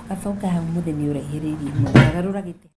gacoka hau mũthĩ nĩ ũraihĩrĩirie mũno, garũra gĩtĩ.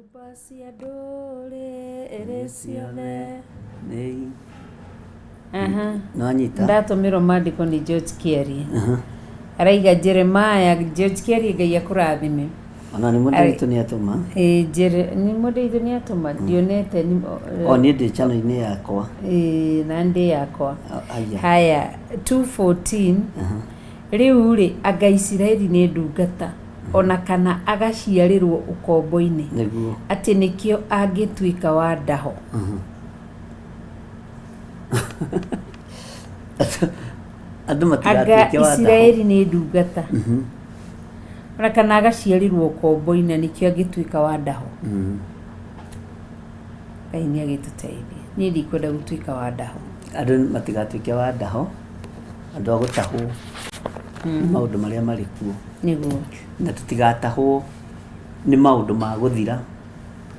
nyumba cia ndũrĩrĩ ciothe. No anyita Ndatũmĩrwo maandĩko nĩ George Kĩarie. Araiga Jeremiah, George Kĩarie Ngai akũrathime. ona nĩ mũndũ witũ nĩ atũma nĩ mũndũ witũ nĩ atũma ndionete niĩ ndĩ channel-inĩ yakwa na ndĩ yakwa. Haya 2:14 rĩu rĩ anga Isiraeli nĩ ndungata ona kana agaciarĩrwo ũkombo-inĩ atĩ nĩkĩo angĩtuĩka wa ndaho. andũ matigatuĩke wa ndaho. Isiraeli nĩ ndungata ona kana agaciarĩrwo ũkombo-inĩ nĩkĩo angĩtuĩka wa ndaho. Ngai nĩ agĩtũteithie. Niĩ ndikwenda gũtuĩka wa ndaho. Andũ matigatuĩke wa ndaho, andũ a gũtahwo nĩ maũndũ marĩa marĩ kuo. Nĩguo. Na tũtigatahwo nĩ maũndũ ma gũthira.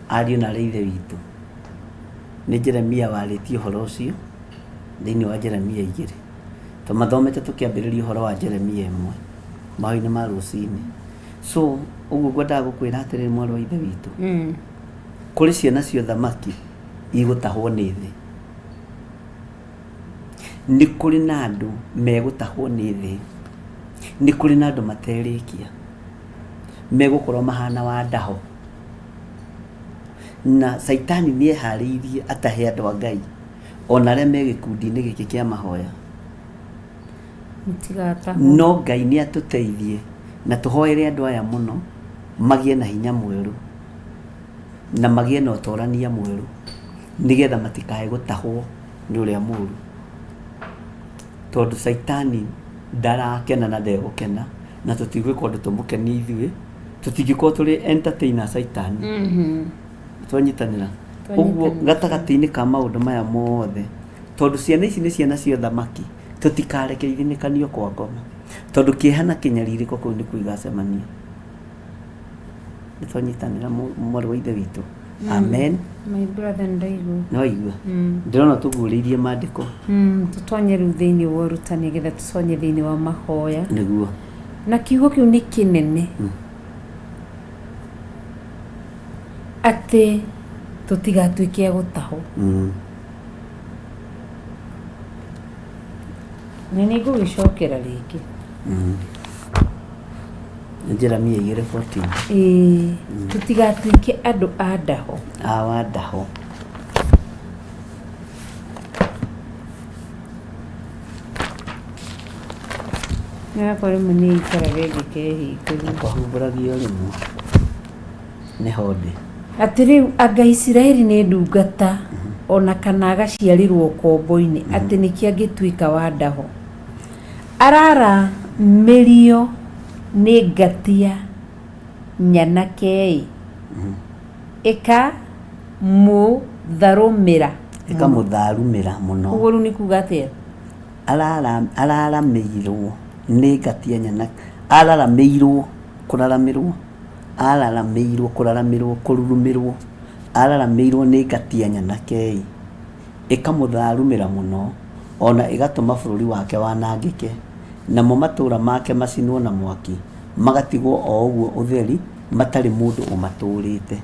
Ariũ na ithe witũ nĩ Jeremia warĩtie ũhoro ũcio thĩinĩ wa Jeremia 2. Tũmathomete tũkĩambĩrĩria ũhoro wa Jeremia 1 maũndũ ma rũcinĩ. So ũguo ngwendaga gũkwĩra atĩrĩrĩ mwarĩ wa ithe witũ, kũrĩ ciana cia thamaki igũtahwo nĩ thĩ. Nĩ kũrĩ na andũ megũtahwo nĩ thĩ. Nĩ kũrĩ na andũ materĩkia megũkorwo mahana wa ndaho, na Saitani nĩ eharĩirie atahe andũ a Ngai ona arĩa me gĩkundi-inĩ gĩkĩ kĩa mahoya. No Ngai nĩ atũteithie na tũhoere andũ aya mũno magĩe na hinya mwerũ na magĩe na ũtorania mwerũ nĩgetha matikae gũtahwo nĩ ũrĩa mũũru, tondũ Saitani ndarakena na ndegũkena na tũtigwĩka ũndũ tũmũkenie ithuĩ. Tũtingĩkorwo tũrĩ entertainer Saitani. Twanyitanĩra ũguo gatagatĩ-inĩ ka maũndũ maya mothe, tondũ ciana ici nĩ ciana cia thamaki, tũtikareke ithinikanio kwa ngoma, tondũ kĩeha kĩnyarirĩko kũu nĩ kuigacemania. Nĩ twanyitanĩra mwarĩ wa ithe witũ. Amen. My brother ndaigua. No igua. Ndĩrona tũguũrĩirie maandĩko. Tũtonye rĩu thĩinĩ wa ũrutani nĩgetha tũtonye thĩinĩ wa mahoya. Nĩguo. Na kiugo kĩu nĩ kĩnene. Atĩ tũtigatuĩke a gũtahwo. Na nĩ ngũgĩcokera rĩngĩ. Jeremia 2:14. Tũtigatuĩke andũ a ndaho. Wa ndaho. Nĩgakora rĩmwe nĩ ikaraga ĩngĩkehingũria. Kwahumbũragio rĩmwe nĩ honde. Atĩ rĩu anga Isiraeli nĩ ndungata ona kana agaciarĩrwo ũkombo-inĩ atĩ nĩkĩo angĩtuĩka wa ndaho. Arara mĩrio nĩ ngatia nyanake ĩkamũtharũmĩra mũno. Ũguo rĩu nĩ kuuga atĩa? Araramĩirwo nĩ ngatia nyanake. Araramĩirwo kũraramĩrwo, araramĩirwo kũraramĩrwo, kũrurumĩrwo, araramĩirwo nĩ ngatia nyanake ĩkamũtharũmĩra mũno, ona ĩgatũma bũrũri wake wanangĩke, namo matũũra make macinwo na mwaki, magatigwo o ũguo ũtheri matarĩ mũndũ ũmatũũrĩte.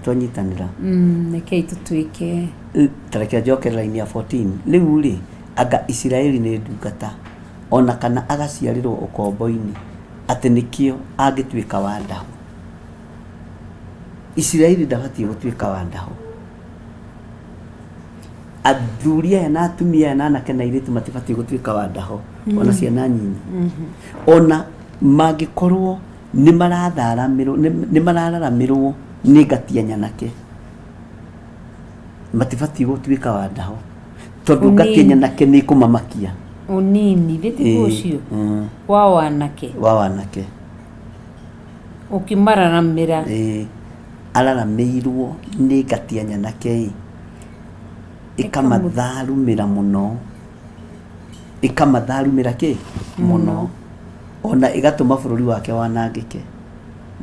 Twanyitanĩra. Rekei tũtuĩke. Tareke njoke line ya 14. Rĩu rĩ anga Isiraeli nĩ ndungata ona kana agaciarĩrwo ũkombo-inĩ atĩ nĩkĩo angĩtuĩka wa ndaho. Isiraeli ndabatiĩ gũtuĩka wa ndaho. Athuri aya na atumia aya na anake na airĩtu matibatiĩ gũtuĩka wa ndaho, ona ciana nyinyi. Ona mangĩkorwo nĩ marararamĩrwo nĩ ngatia nyanake, matibatiĩ gũtuĩka wa ndaho, tondũ ngatia nyanake nĩ kũmamakia. Ũnini rĩtiguo ũcio wa wanake ũkĩmararamĩra. Araramĩirwo nĩ ngatia nyanake ĩkamatharũmĩra mũno, ĩkamatharũmĩra mũno, ona ĩgatũma bũrũri wake wanangĩke,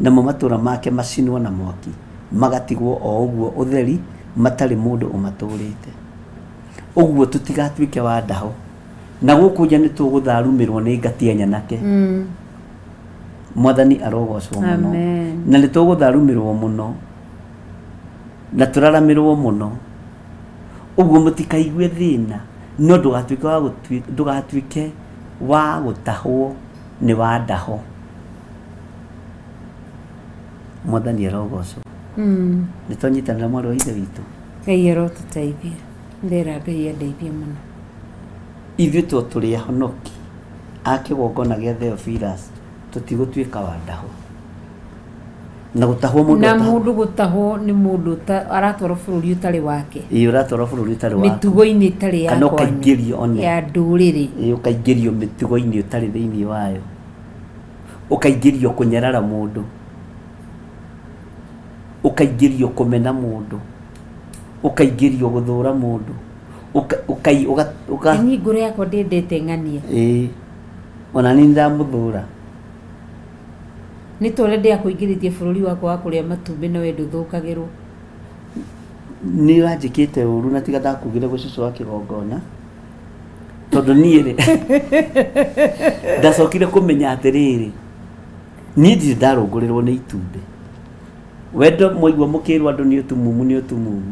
namo matũũra make macinwo na mwaki, magatigwo o ũguo ũtheri matarĩ mũndũ ũmatũũrĩte. Ũguo tũtigatuĩke wa ndaho, na gũkũ nja nĩ tũgũtharũmĩrwo nĩ ngatia nyanake. mwathani arogocwo muno Amen. na nitugutharumirwo muno na turaramirwo muno uguo mutikaigue thina no ndugatuike wa gutahwo ni wa ndaho mwathani arogocwo nitonyitanira mwarĩ wa ithe witũ Ngai arotuteithia ndera Ngai andeithie muno ithuĩ tũrĩ ahonoki a kĩgongona gĩa Theophilus tũtigũtuĩka wa ndaho na gũtahwo mũndũ na mũndũ gũtahwo nĩ mũndũ aratwarwo bũrũri ũtarĩ wake ũratwarwo bũrũri ũtarĩ wake mĩtugo-inĩ ĩtarĩ ya kwanyu ya ndũrĩrĩ ũkaingĩrio mĩtugo-inĩ ũtarĩ thĩinĩ wayo ũkaingĩrio kũnyarara mũndũ ũkaingĩrio kũmena mũndũ ũkaingĩrio gũthũra mũndũ ni ngoro yakwa ndendete ng'ania ona ni ndamũthũra nĩ tũrĩa ndĩa kũingĩrĩtie bũrũri wakwa wa kũrĩa matumbĩ na wendo thũkagĩrwo nĩ ũranjĩkĩte ũru na tiga ndakugire gũcucu wa kĩgongona tondũ niĩ rĩ ndacokire kũmenya atĩrĩrĩ niĩ ndirĩ ndarũngũrĩrwo nĩ itumbĩ wendo mwaigua mũkĩrwo andũ nĩ ũtumumu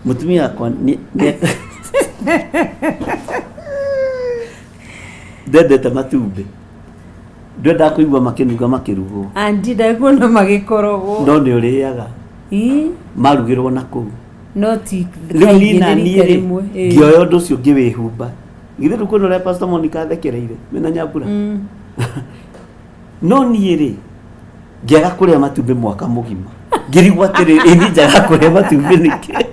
mutumia wakwa ndendete matumbĩ ndwendaga kũigua makĩnunga makĩrugwo andi ndakuona magĩkorogwo no nĩ ũrĩaga marugĩrwo na kũu no ti rĩu niĩ na niĩ ngĩoya ũndũ ũcio ngĩwĩhumba githĩ rĩu kwĩna ũrĩa Pastor Monica athekereire mena Nyambura no niĩ rĩ ngĩaga kũrĩa matumbĩ mwaka mũgima ngĩrigwo atĩrĩ ĩni njaga kũrĩa matumbĩ nĩkĩ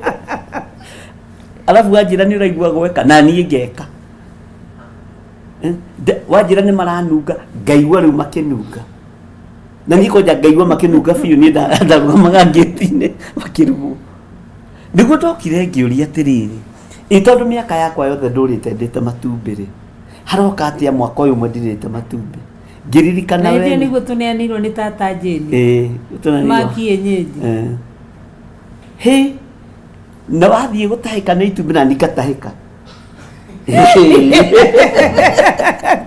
alafu wanjĩra nĩ ũraigua gweka na niĩ ngeka wanjĩra nĩ maranunga ngaigua rĩu makĩnunga na niĩ koja ngaigua makĩnunga biũ niĩ ndarũgamaga ngĩti-inĩ makĩrugwo nĩguo ndokire ngĩũria atĩrĩrĩ tondũ mĩaka yakwa yothe ndũrĩte ndĩte matumbĩ rĩ haroka atĩa mwaka ũyũ ũmwe ndirĩte matumbĩ ngĩririkana wee nĩguo tũneanĩirwo nĩ tata Jane makienyeji na wathiĩ gũtahĩka nĩ itumbĩ na nikatahĩka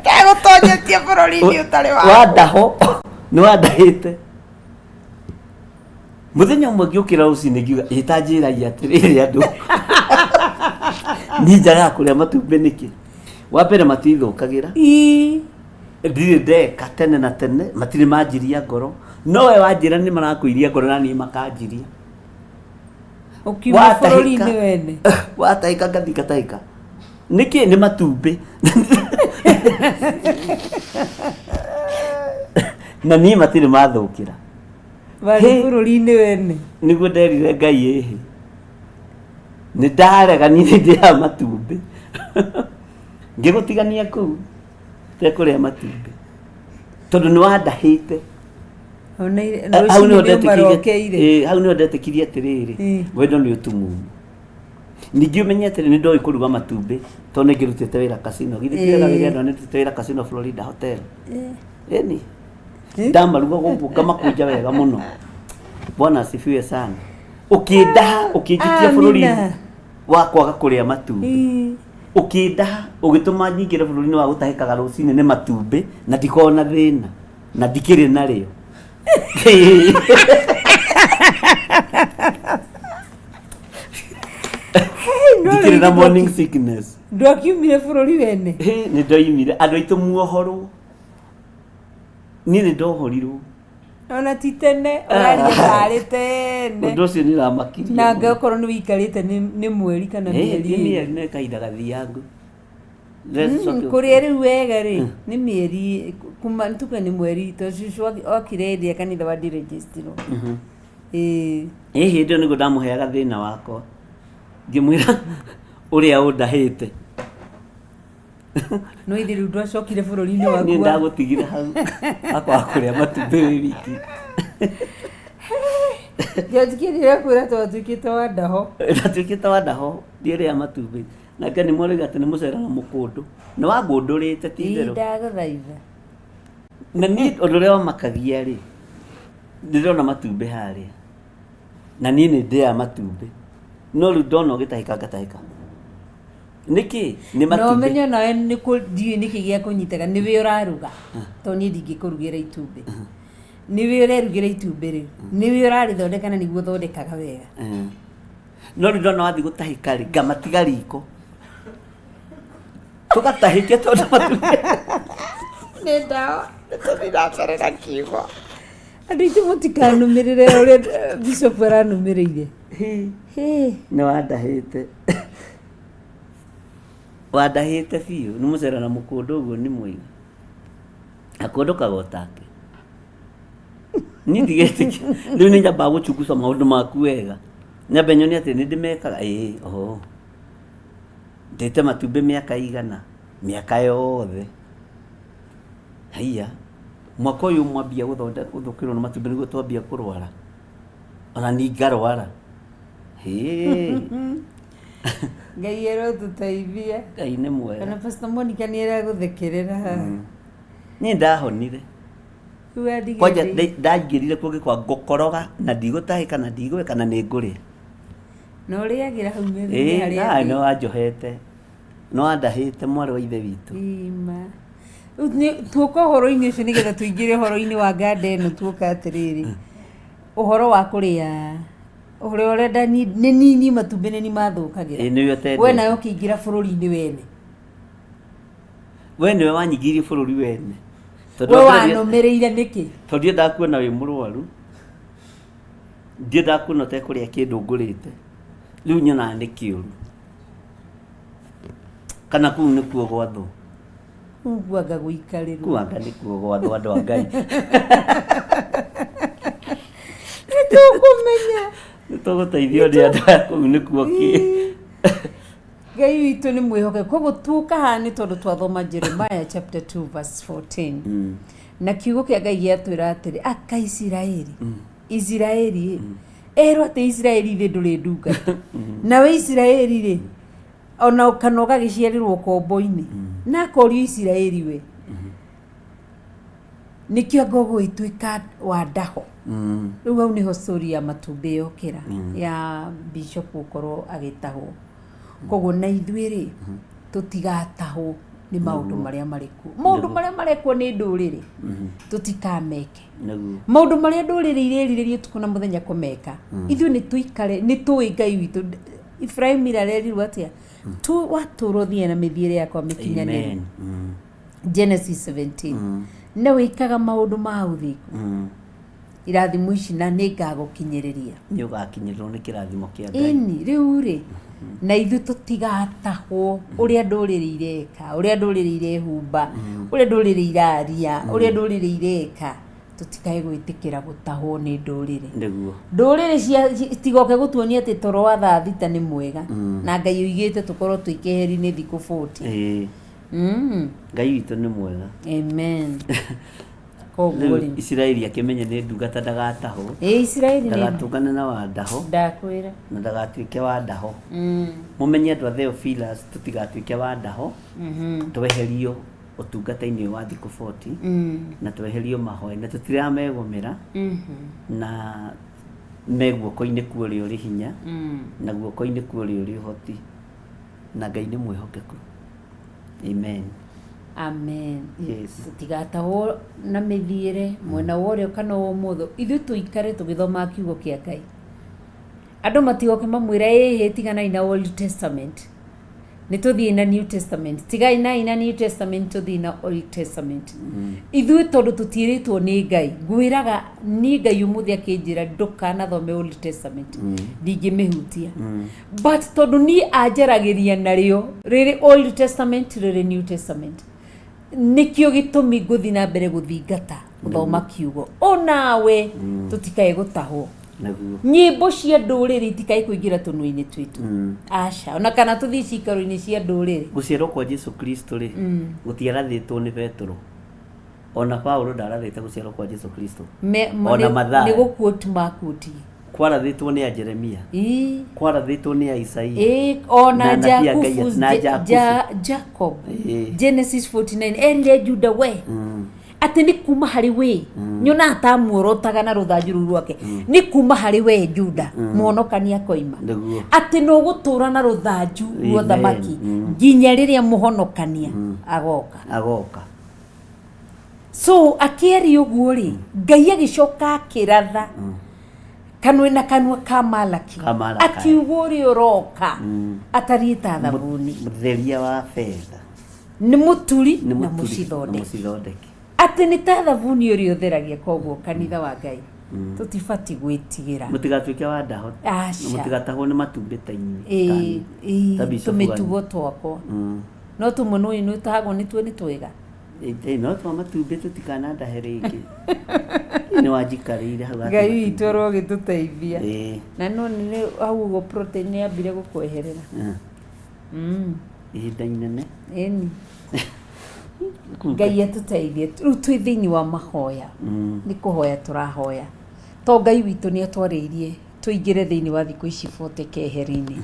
kegũtonyetie bũrũri-inĩ ũtarĩ wa ndaho nĩ wandahĩte mũthenya ũmwe ngĩũkĩra rũcinĩ ngiuga ĩtanjĩragia atĩrĩrĩ andũ niĩ njaga kũrĩa matumbĩ nĩkĩ wa mbere matithũkagĩra ndirĩ ndeka tene na tene matirĩ manjiria ngoro no we wanjĩra nĩ marakũiria ngoro na niĩ makanjiria ukiuma bũrũri-inĩ wene watahĩka ngathi ngatahĩka nĩkĩ nĩ matumbĩ na niĩ matirĩ mathũkĩra warĩ bũrũri-inĩ wene nĩguo nderire Ngai nĩ ndareganire ndĩaga matumbĩ ngĩgũtigania kũu tekũrĩa matumbĩ tondũ nĩ wandahĩte hau nĩho ndetĩkirie atĩrĩrĩ wendo nĩ ũtumumu ningĩ ũmenye atĩrĩ nĩ ndoĩ kũruga matumbĩ tondũ nĩ ngĩrutĩte wĩra casino githĩ kĩrega wĩra nĩ ndutĩte wĩra casino Florida Hotel ĩni ndamaruga gũkũ ngamakũnja wega mũno Bwana asifiwe sana ũkĩndaha ũkĩnjikia bũrũri wa kwaga kũrĩa matumbĩ ũkĩndaha ũgĩtũma nyingĩre bũrũri-inĩ wa gũtahĩkaga rũcinĩ nĩ matumbĩ na ndikona thĩna na ndikĩrĩ narĩo ndikĩrĩ na morning sickness ndwakiumire bũrũri wene nĩ ndoimire andũ aitũ muohorwo niĩ nĩ ndohorirwo ona ti tene ũraria tarĩ tene ũndũ ũcio nĩ ũramakirie na ngakorwo nĩ wĩikarĩte nĩ mweri kana mĩeri nĩ kahinda gathiangu kũrĩa rĩu wega rĩ nĩ mĩeri kuma tuke nĩ mweri tondũ okire hĩndĩ ya kanitha wa ndĩrĩnjĩstirwo hĩndĩ ĩyo nĩguo ndamũheaga thĩna wakwa ngĩmwĩra ũrĩa ũndahĩte no ithe rĩu ndwacokire bũrũri-inĩ waku niĩ ndagũtigire hau akwaga kũrĩa matumbĩ wĩ wiki njanjikĩrire kwĩra twatuĩkĩte wa ndaho ndatuĩkĩte wa ndaho ndierĩa matumbĩ nake nĩ mwarĩga atĩ nĩ mũceraga mũkũndũ nĩ wangũndũrĩte ti itherũ ndagũthaitha na niĩ ũndũ ũrĩa wamakagia rĩ ndĩrona matumbĩ harĩa na niĩ nĩ ndĩaga matumbĩ no rĩu ndona ũgĩtahĩka ngatahĩka Niki ni matumbĩ. No menyo nawe nĩ ndiũ nĩkĩ gĩa kũnyitaga nĩwe ũraruga to niĩ ndingĩkũrugĩra itumbĩ. Nĩwe ũrerugĩra itumbĩ rĩu. Nĩwe ũrarĩthondeka na nĩguo thondekaga wega. No rĩu ndona wathiĩ gũtahĩka rĩ ngamatiga riko. Tũgatahĩke tondũ matumbĩ. Nĩ ndawa. Tũtiracerera kiugo. Andũ aitũ mũtikanũmĩrĩre ũrĩa Bishop aranũmĩrĩire. Nĩ wandahĩte. Wandahĩte biũ nĩ mũcera na mũkũndũ ũguo nĩ mwĩga. Akũndũkaga o take. Niĩ ndigĩtĩkia rĩu nĩ nyambaga gũchunguza maũndũ maku wega. Nyambe nyone atĩ nĩ ndĩmekaga ndĩte matumbĩ mĩaka igana mĩaka yothe. Haiya mwaka ũyũ mwambia gũthũkĩrwo nĩ matumbĩ nĩguo twambia kũrwara. Ona ni ngarwara. Ngai arotũteithia. Ngai nĩ mwega. Kana Pastor Monica nĩ aragũthekerera. Niĩ ndahonire. Kwanja ndaingĩrire kũngĩkwa ngũkoroga na ndigũtahĩka na ndigũĩka na nĩ ngũrĩa. No ũrĩagĩra hau mĩthenya harĩa no anjohete. No andahĩte mwarĩ wa ithe witũ. Ima. Tuoka ũhoro-inĩ ũcio nĩgetha tũingĩre ũhoro-inĩ wa nganda ĩno tuoka atĩrĩrĩ. Ũhoro wa kũrĩa ũrĩa ũrenda nĩ nini matumbĩ nĩ mathũkagĩra. Nĩwe ũtendete. We nayo ũkĩingĩra bũrũri-inĩ wene. We nĩwe wanyingĩrie bũrũri wene. We wanũmĩrĩire nĩkĩ? Tondũ ndiendaga kuona wĩ mũrwaru. Ndiendaga kuona ũtekũrĩa kĩndũ ngũrĩte. Rĩu nyonaga nĩ kĩũru. Kana kũu nĩkuo gwathwo. Nguanga gũikarĩrwo. Kuanga nĩkuo gwathwo andũ a Ngai. Nĩtũkũmenya. Nĩtũgũteithio nĩ andũ aya kũu nĩkuo kĩ. Ngai witũ nĩ mwĩhoke. Koguo tuoka haha nĩ tondũ twathoma Jeremiah chapter 2 verse 14. Na kiugo kĩa Ngai gĩatwĩra atĩrĩ aka Isiraeli. Isiraeli erwo atĩ Isiraeli thĩ ndũrĩ ndungata. Nawe Isiraeli rĩ ona kana ũgagĩciarĩrwo kombo-inĩ. Na akorio Isiraeli we. Nĩkĩo ngogo ĩtuĩka wa ndaho. Rĩu hau nĩho story ya matumbĩ yokĩra ya Bishop gũkorwo agĩtahwo. Koguo na ithuĩ rĩ tũtigatahwo nĩ maũndũ marĩa marĩ kuo. Maũndũ marĩa marĩ kuo nĩ ndũrĩrĩ tũtikameke. Maũndũ marĩa ndũrĩrĩ irerirĩrie ũtukũ na mũthenya kũmeka. Ithuĩ nĩ tuikare nĩ tũĩ Ngai witũ. Ibrahim irarerirwo atĩa watũrwo thiĩ na mĩthiĩre yakwa mĩkinyanĩru. Genesis 17. Na wĩkaga maũndũ ma ũthingu. Irathimo ici na nĩ ngagũkinyĩrĩria. Nĩ ũgakinyĩrĩrwo nĩ kĩrathimo kĩa Ngai. Ĩni rĩu rĩ na ithuĩ tũtigatahwo ũrĩa ndũrĩrĩ ireka, ũrĩa ndũrĩrĩ irehumba, ũrĩa ndũrĩrĩ iraria, ũrĩa ndũrĩrĩ ireka. Tũtikae gwĩtĩkĩra gũtahwo nĩ ndũrĩrĩ. Nĩguo. Ndũrĩrĩ citigoke gũtuonia atĩ toro wa thaa thita nĩ mwega. Na Ngai oigĩte tũkorwo twĩ keheri-inĩ thikũ 40. Ngai witũ nĩ mwega. Amen. Rĩu Isiraeli akĩmenye nĩ ndungata ndagatahwo. Isiraeli nĩ ndagatũngane na wa ndaho. Ndakwĩra. Na ndagatuĩke wa ndaho. Mũmenye andũ a Theophilus tũtigatuĩke wa ndaho. Tweherio ũtungata-inĩ wa thikũ 40. Na tweherio mahoya na tũtiramegũmĩra. Na meguoko-inĩ kuo ũrĩa ũrĩ hinya. Na guoko-inĩ kuo ũrĩa ũrĩ ũhoti. Na Ngai nĩ mwĩhokeku. Amen. Amen. Yes. Tũtigatahwo na mĩthiĩre mwena wa ũrĩo kana wa ũmotho. Ithuĩ tũikare tũgĩthoma kiugo kĩa Ngai. Andũ matigoke mamwĩra tiganai na Old Testament. Nĩ tũthiĩ na New Testament. Tigai na New Testament tũthiĩ na Old Testament. Ithuĩ tondũ tũtiĩrĩtwo nĩ Ngai. Ngwĩraga nĩ Ngai ũmũthĩ akĩnjĩra ndũkanathome Old Testament. Ndingĩmĩhutia. But tondũ niĩ anjaragĩria narĩo rĩrĩ Old Testament rĩrĩ New Testament. Nikio gĩtũmi ngũthi na mbere gũthingata gũthoma kiugo. Onawe tũtikae gũtahwo. Nyĩmbo cia ndũrĩrĩ itikae kũingĩra tũnua-inĩ twitũ. Aca ona kana tũthiĩ cikaro-inĩ cia ndũrĩrĩ. Gũciarwo kwa Jesu Kristo rĩ gũtiarathĩtwo nĩ Petro. Ona Paulo ndarathĩte gũciarwo kwa Jesu Kristo. Ona Mathayo nĩ gũquote maquote. Kwarathĩtwo nĩ Jeremia. Kwarathĩtwo nĩ Isaia. Ona Jacob. Genesis 49 ende Juda we. ati ni kuma hari we nyona atamuorotaga na ruthanju ru rwake ni kuma hari we Juda muhonokania koima ati no gutura na ruthanju rwa thamaki nginya riria muhonokania agoka so akieri uguo ri Ngai agicoka akiratha kanwe na kanwa ka Malaki akiugo ri uroka atarita thabuni mutheria wa fedha ni muturi na mucithondeki ati ni ta thabuni uri utheragia koguo kanitha wa Ngai tutibati gwitigira mutigatuike wa ndaho mutigatahwo ni matumbita-ini tumitugo twako no tumuno ino tahagwo ni twe ni twega no twa matumbi tutikanandahe ringi ni wajikarire hau Ngai witũ ũgĩtũteithia na no ni hau ũguo protein yambire gũkweherera ihinda inene eni Ngai atũteithie rĩu twĩ thĩinĩ wa mahoya nĩ kũhoya tũrahoya to Ngai witũ nĩ atwarĩirie tuingire thĩinĩ wa thikũ ici 40 keheri-inĩ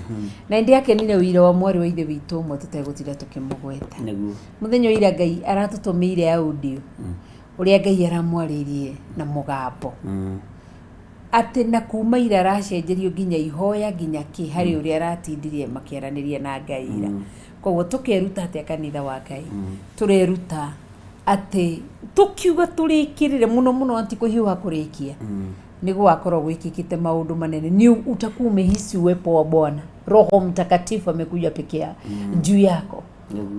na ndi akenire ũira wa mwarĩ wa ithe witũ ũmwe tũtegũtira tũkĩmũgweta mũthenya ũira Ngai aratũtũmĩire audio ũrĩa Ngai aramwarĩirie na mũgambo atĩ na kuma ira aracenjerio nginya ihoya nginya kĩ harĩ ũrĩa aratindirie makĩaranĩria na Ngai ira koguo tũkeruta atĩ kanitha wa Ngai tũreruta atĩ tũkiuga tũrĩkĩrĩre mũno atĩ kũhiũha kũrĩkia ni gwakorwo gwikikite maundu manene ni utakuwa umehisi uwepo wa Bwana Roho Mtakatifu amekuja pekee juu yako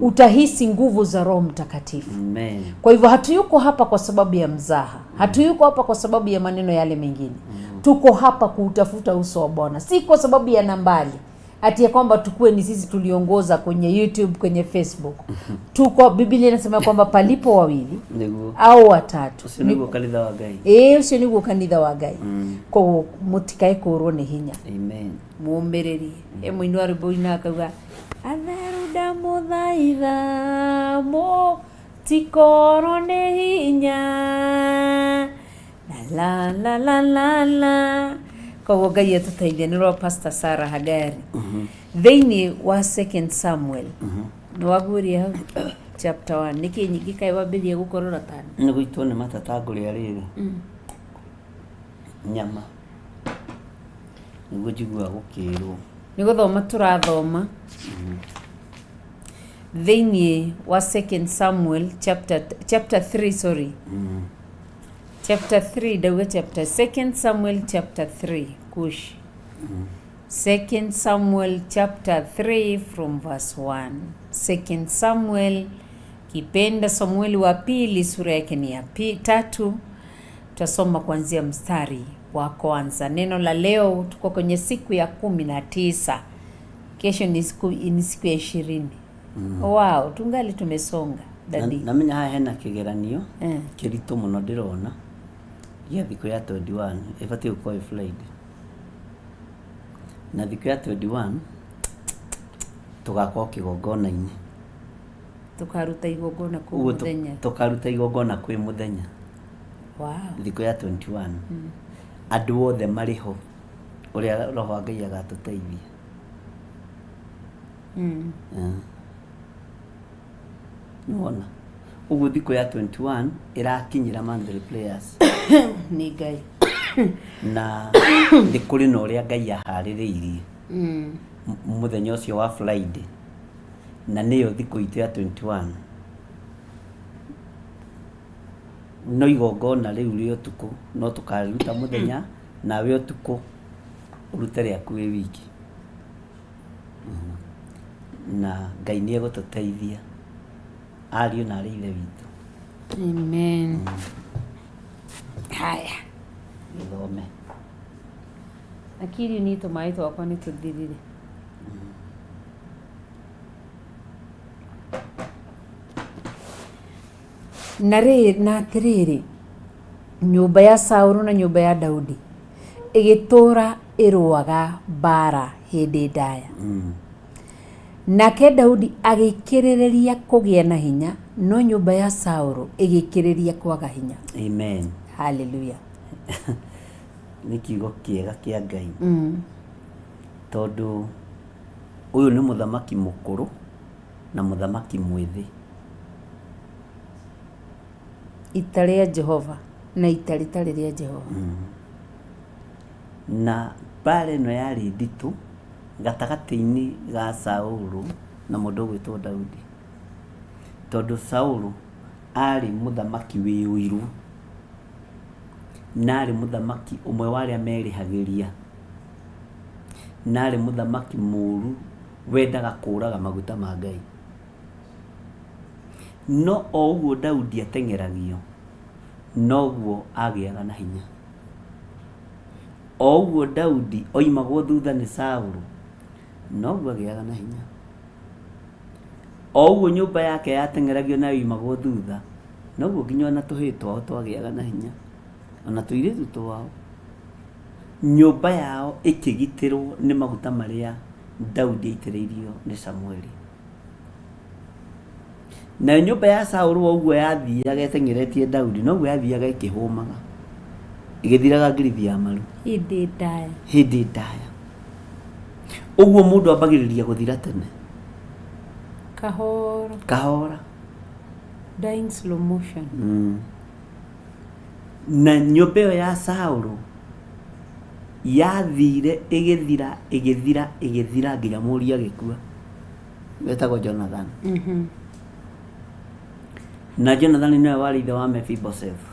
utahisi nguvu za Roho Mtakatifu. Amen. Kwa hivyo hatuyuko hapa kwa sababu ya mzaha, hatuyuko hapa kwa sababu ya maneno yale mengine. Tuko hapa kuutafuta uso wa Bwana, si kwa sababu ya nambari ati ya kwamba tukue ni sisi tuliongoza kwenye YouTube, kwenye Facebook. Tuko, Biblia inasema kwamba palipo wawili au watatu ucio niguo kanitha wa Ngai. Ucio niguo kanitha wa Ngai. Kwa mutikae kurwo ni hinya. Amen. Muombereri muini wa rwimbo ina akauga atheruda muthaitha mo tikoro ni hinya la la la la la. Kwa Ngai atũteithie ni ro Pastor Sarah Hagari thĩinĩ wa 2 Samuel ni waguria hau chapter 1 niki nyingi kai wambirie gukorora tani ni guitwo ni matatangũrĩa rĩrĩ nyama niguo njigua gũkĩrwo ni guthoma turathoma thĩinĩ wa 2 Samuel chapter 3 sorry chapter 3 dauga chapter 2 Samuel chapter 3 kush 2 Samuel chapter 3 from verse 1 2 Samuel kipenda Samueli wa pili sura yake ni ya 3 tutasoma kuanzia mstari wa kwanza. Neno la leo tuko kwenye siku ya 19 kesho ni siku ya 20 wow tungali tumesonga dadi na menya haha hena kigeranio kiritu muno ndirona ya thikũ ya 21 ibatie gũkorwo Friday na thikũ ya 21 tugakorwo kĩgongona-inĩ tukaruta igongona kwĩ mũthenya tukaruta igongona kwĩ mũthenya wow thikũ ya 21 andũ othe marĩ ho ũrĩa Roho wa Ngai agatũteithia nona uguo thikũ ya 21 irakinyira monthly prayers ni Ngai na ndi kuri na ũrĩa Ngai aharĩrĩirie mũthenya ũcio wa Friday na nĩyo thikũ itu ya 21 no igongona rĩu rĩ ũtukũ no tukaruta mũthenya nawe ũtukũ urute rĩaku wĩ wiki na Ngai nĩ egũtũteithia ariũ na arĩ ithe witũ. Amen. Haya Nithome akiri ni tũmaĩ twakwa nĩ tũthirire na atĩrĩrĩ nyũmba ya Saũlũ na nyũmba ya Daudi ĩgĩtũra ĩrũaga mbara hĩndĩ ndaya nake Daudi agĩkĩrĩrĩria kũgĩa na hinya no nyũmba ya Saũlũ ĩgĩkĩrĩria kwaga hinya. Amen. Hallelujah. Nĩ kiugo kĩega kĩa Ngai tondũ ũyũ nĩ mũthamaki mũkũrũ na mũthamaki mwĩthĩ ita rĩa Jehova na ita rĩtarĩ rĩa Jehova. Na mbara ĩno yarĩ nditũ gatagatĩ-inĩ ga Saũlũ na mũndũ ũgwĩtwo Daudi, tondũ Saũlũ arĩ mũthamaki wĩ ũiru na arĩ mũthamaki ũmwe wa arĩa merĩhagĩria na arĩ mũthamaki mũũru wendaga kũũraga maguta ma Ngai. No o ũguo Daudi ateng'eragio noguo agĩaga na hinya. O ũguo Daudi oimagwo thutha nĩ Saũlũ noguo agĩaga na hinya. O ũguo nyũmba yake yateng'eragio na yoimagwo thutha noguo nginya ona tũhĩĩ twao twagĩaga na hinya, ona tũirĩtu twao. Nyũmba yao ĩkĩgitĩrwo nĩ maguta marĩa Daudi aitĩrĩirio nĩ Samueli. Na nyũmba ya Saũlũ o ũguo yathiaga ĩteng'eretie Daudi noguo yathiaga ĩkĩhũmaga ĩgĩthiraga ngirithi ya maru hĩndĩ ndaya. Ũguo mũndũ ambagĩrĩria gũthira tene kahora dying slow motion. Na nyũmba ĩyo ya Saũlũ yathire ĩgĩthira nginya mũriũ agĩkua wetagwo Jonathan. Na Jonathan nĩwe warĩ ithe wa Mephibosheth.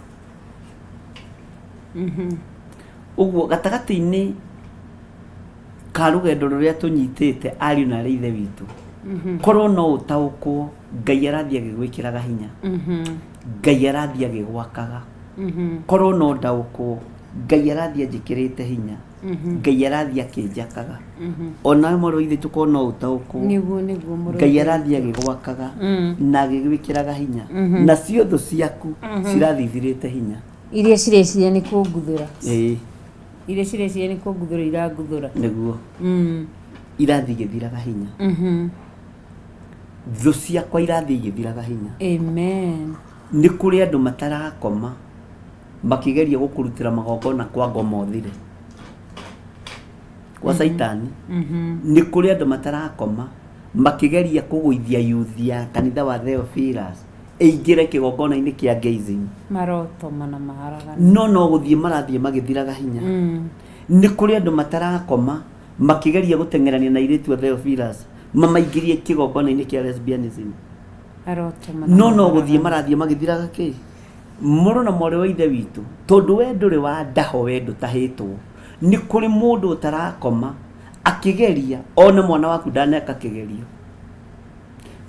Ũguo gatagatĩ-inĩ ka rũgendo rũrĩa tũnyitĩte ariũ na ithe witũ, korwo no ũtaũkwo Ngai arathiĩ agĩgwĩkĩraga hinya, Ngai arathiĩ agĩgwakaga. Korwo no ndaũkwo Ngai arathiĩ anjĩkĩrĩte hinya, Ngai arathiĩ akĩnjakaga. Onawe mwarĩ wa ithe tũkorwo no ũtaũkwo Ngai arathiĩ agĩgwakaga na agĩgwĩkĩraga hinya, na cio thũ ciaku cirathithirĩte hinya. Iria cireciria nĩ kũnguthũra. Iria cireciria nĩ kũnguthũra iranguthũra. Nĩguo irathiĩ igĩthiraga hinya. Thũ ciakwa irathiĩ igĩthiraga hinya. Amen. Nĩ kũrĩ andũ matarakoma makĩgeria gũkũrutĩra magongona kwa ngoma ũthire kwa Saitani. Nĩ kũrĩ andũ matarakoma makĩgeria kũgũithia yuthi ya kanitha wa Theophilus ĩingĩre kĩgongona-inĩ kĩa Geizim. Marotoma na maharagana. No gũthiĩ marathiĩ magĩthiraga hinya. Nĩ kũrĩ andũ matarakoma makĩgeria gũteng'erania na airĩtu a Theophilus mamaingĩrie kĩgongona-inĩ kĩa lesbianism. No gũthiĩ marathiĩ magĩthiraga kĩ? Mũrũ na mwarĩ wa ithe witũ, tondũ we ndũrĩ wa ndaho we ndũtahĩtwo, nĩ kũrĩ mũndũ ũtarakoma akĩgeria ona mwana waku ndaneka kĩgerio,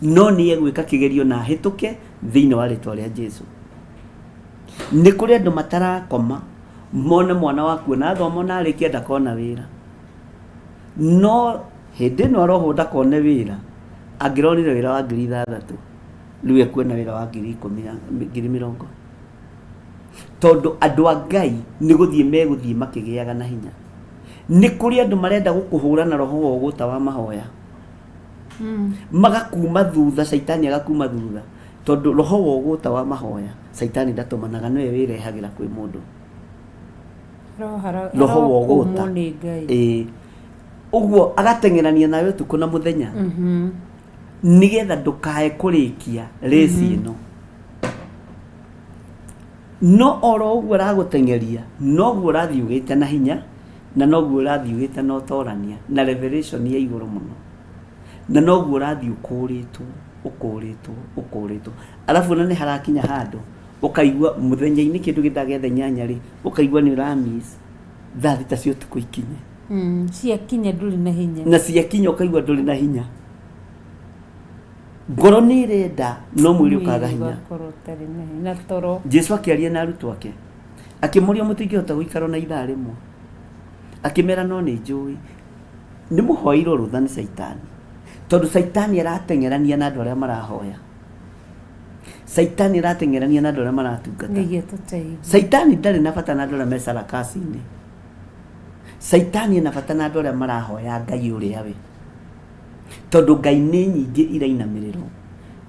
no nĩ egwĩka kĩgerio na hĩtũke thĩinĩ wa rĩtwa rĩa Jesũ. Nĩ kũrĩ andũ matarakoma mone mwana waku na thoma na arĩkia ndakona wĩra, no hĩndĩ ĩno arohwo ndakone wĩra, angĩronire wĩra wa 6,000 rĩu ekuona wĩra wa 10,000. Tondũ andũ a Ngai nĩ gũthiĩ megũthiĩ makĩgĩaga na hinya. Nĩ kũrĩ andũ marenda gũkũhũra na roho wa ũgũta wa mahoya, magakuma thutha, Saitani agakuma thutha, tondũ roho wa ũgũta wa mahoya Saitani ndatũmanaga, nĩwe wĩrehagĩra kwĩ mũndũ roho wa ũgũta. Ũguo agateng'erania nawe ũtukũ na mũthenya nĩgetha ndũkae kũrĩkia rĩci ĩno. No oro ũguo aragũteng'eria noguo ũrathiĩ ũgĩte na hinya, na noguo ũrathiĩ ũgĩte na ũtorania na revelation ya igũrũ mũno, na noguo ũrathiĩ ũkũrĩtwo. Alafu na nĩ harakinya handũ ũkaigua mũthenya-inĩ kĩndũ gĩthagĩa thenya 8 ũkaigua nĩ ũramiss thaa 6 cia ũtukũ ikinye. Ciakinya ndũrĩ na hinya, na ciakinya ũkaigua ndũrĩ na hinya. Ngoro nĩ ĩrenda no mwĩrĩ ũkaga hinya. Jesũ akĩaria na arutwo ake akĩmoria mũtingĩhota gũikara na ithaa rĩmwe, akĩmera no nĩ njũĩ nĩ mũhoeirwo rũtha nĩ Saitani, tondũ Saitani arateng'erania na andũ arĩa marahoya, Saitani arateng'erania na andũ arĩa maratungata. Saitani ndarĩ na bata na andũ arĩa me sarakasi-inĩ, Saitani ena bata na andũ arĩa marahoya Ngai ũrĩa we, tondũ Ngai nĩ nyingĩ irainamĩrĩrwo.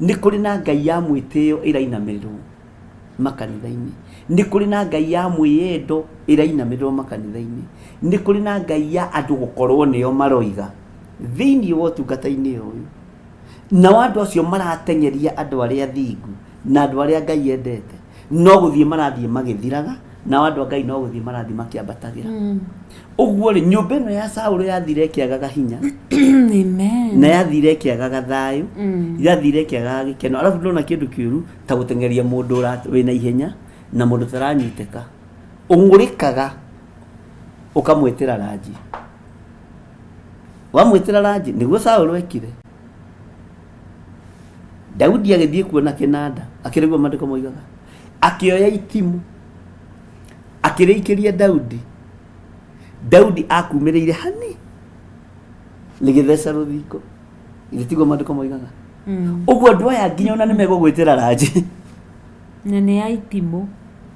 Nĩ kũrĩ na Ngai ya mwĩtĩo irainamĩrĩrwo makanitha-inĩ, nĩ kũrĩ na Ngai ya mwĩyendo irainamĩrĩrwo makanitha-inĩ, nĩ kũrĩ na Ngai ya andũ gũkorwo nĩo maroiga thĩinĩ wa ũtungata-inĩ ũyũ. Nao andũ acio marateng'eria andũ arĩa thingu na andũ arĩa Ngai endete, no guthie marathie magithiraga na andu a Ngai no guthie marathie makiambatagira uguo ri nyumba ino ya Saũlũ yathire kiagaga hinya amen na yathire kiagaga thayu yathire kiagaga gikeno alafu ndona kindu kiuru ta gutengeria mundu wina ihenya na mundu taranyiteka ungurikaga ukamwetera ranji wamwetera ranji niguo Saũlũ ekire Daudi agithie kuona kinanda akirigwo mandiko moigaga akioya itimu akirikiria Daudi akumireire hani ligithesa ruthiko igitigo mandiko moigaga uguo andu aya nginya ona nimegugwitira ranji na ni ya itimu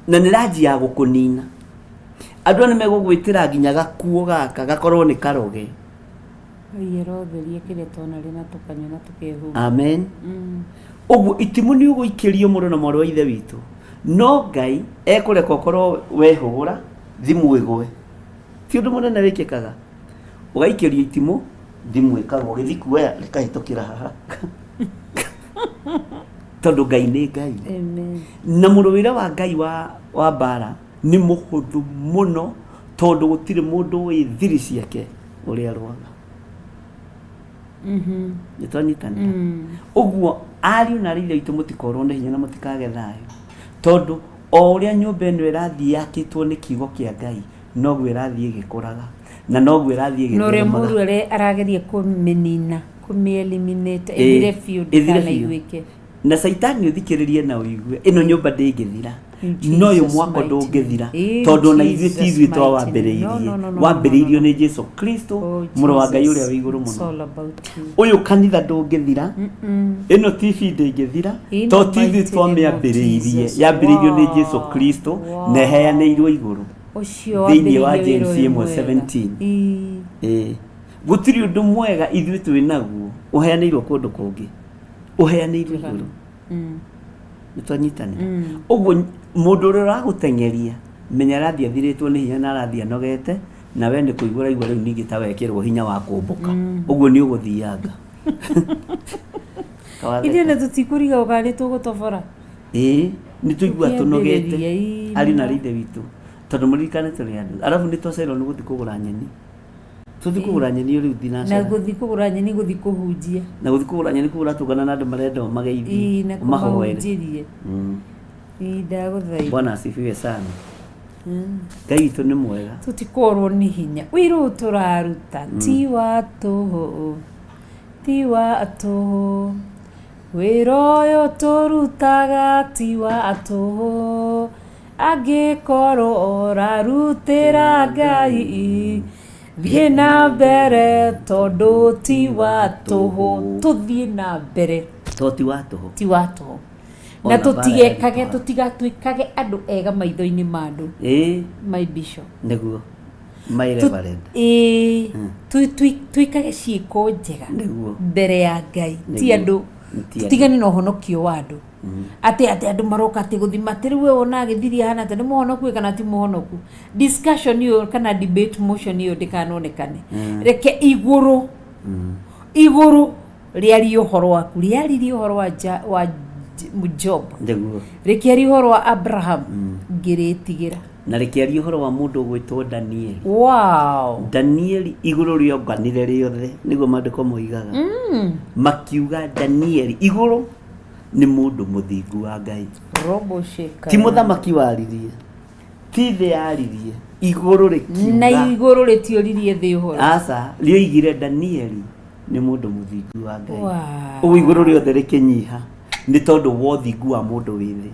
na ni ranji ya gukunina andu nimegugwitira nginya gakuo gaka gakorwo ni karoge yerotherie kire tona rina tukanyona tukehu amen uguo itimu ni uguikirio muno na moro ithe witu no Ngai ekureka ukorwo wehugura thimu igwe ti undu munene wikikaga ugaikirio itimu thimu ikagwo githikuoya rikahitukira haha tondu Ngai ni Ngai amen na muruwira wa Ngai wa bara ni muhuthu muno tondu gutire mundu wi thiri ciake uria rwaga nitwanyitanira uguo ariu na rithe itu mutikorwo na hinya na mutikage thayo tondu o uria nyumba ino irathie yakitwo ni kiugo kia Ngai noguo irathie gikuraga na noguo irathie githema nore muru arageria kumenina kumieliminate ethire field kana igwike na saitani uthikiririe na uigue ino nyumba ndingithira no yo mwako ndungithira tondu na ithuĩ ti ithuĩ wambĩrĩirio nĩ Jesu Kristo mũrũ wa Ngai ũrĩa wĩ igũrũ mũno ũyũ kanitha ndũngĩthira ĩno TV ndĩngĩthira to ti ithuĩ twamĩambĩrĩirie yambĩrĩirio nĩ Jesu Kristo na ĩheanĩirwo igũrũ thĩinĩ wa James 1:17 gũtirĩ ũndũ mwega ithuĩ twĩ naguo ũheanĩirwo kũndũ kũngĩ ũheanĩirwo igũrũ nitwanyitane uguo mundu uria uraguteng'eria menya arathie athiritwo ni hinya na arathie anogete na we ni kuigura igwa riu ningi ta wekirwo hinya wa kumbuka uguo ni uguthianga ithie na tutikuriga ugaritwo gutobora ni tuigua tunogete ari na rithe witu tondu muririkane turi andu arafu ni twacerwo ni guthi kugura nyeni tuthi kugura nyeni riu thinacara na guthi kugura nyeni guthi kuhunjia na guthi kugura nyeni kugura tugana na andu marenda mageithi mahoere ndaguthaitha Bwana asifiwe sana Ngai itu ni mwega tutikorwo ni hinya wiru turaruta ti wa tuhu wiro yo turutaga ti wa tuhu angikorwo orarutira Ngai thie na mbere tondu ti wa tuhu tuthie na mbere ti wa tuhu na tutigekage tutigatuikage andu ega maitho-ini ma andu my bishop niguo my reverend tuikage ciiko njega mbere ya Ngai ti andu tutigane na uhonokio wa andu ati andu maroka ati guthima ati riu wona agithiria hana ati ni muhonoku kana ti muhonoku discussion yo kana debate motion yo ndikanonekane reke iguru riari uhoro waku riari uhoro wa Job rekiari uhoro wa Abraham ngiritigira na rekiari uhoro wa mundu gwitwo Daniel Daniel iguru rionganire riothe niguo mandiko moigaga makiuga Daniel iguru ni mundu muthingu wa Ngai robo sheka ti muthamaki waririe ti the yaririe iguru rikiuga na iguru ritioririe thi uhoro asa rioigire Daniel ni mundu muthingu wa Ngai o iguru riothe rikinyiha ni tondu wothingu wa mundu withi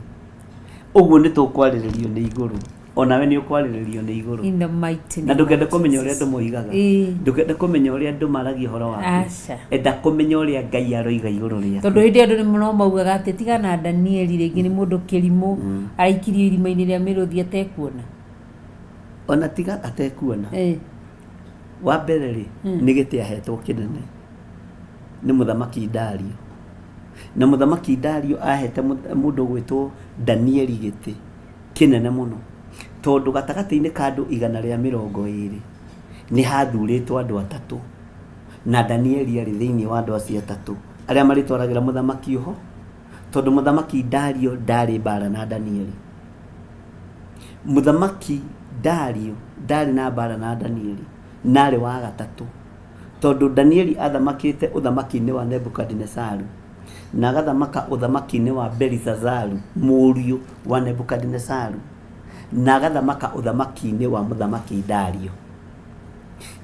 uguo ni tukwaririo ni iguru onawe ni ukwaririo ni iguru in the mighty name na ndukende kumenya uria andu moigaga ndukende kumenya uria andu maragia horo waku enda kumenya uria Ngai aroiga iguru ria tondu hindi andu ni muno maugaga ati tiga na Daniel ringi ni mundu kirimu aikirio irima-ini ria miruthi atekuona ona tiga atekuona wa mbere ri ni giti ahetwo kinene ni muthamaki Dario na muthamaki Dario ahete mundu gwitwo Daniel giti kinene muno tondu gatagati-ini ka andu 120 ni hathuritwo andu 3 na Daniel ari thiini wa andu acio 3 aria maritwaragira muthamaki uho tondu muthamaki Dario ndari bara na Daniel Muthamaki Dario ndari na mbara na Danieli, narĩ wa gatatũ, tondũ Danieli athamakĩte ũthamaki-inĩ wa Nebukadnezaru na agathamaka ũthamaki-inĩ wa Belshazaru mũriũ wa Nebukadnezaru na agathamaka ũthamaki-inĩ wa mũthamaki Dario,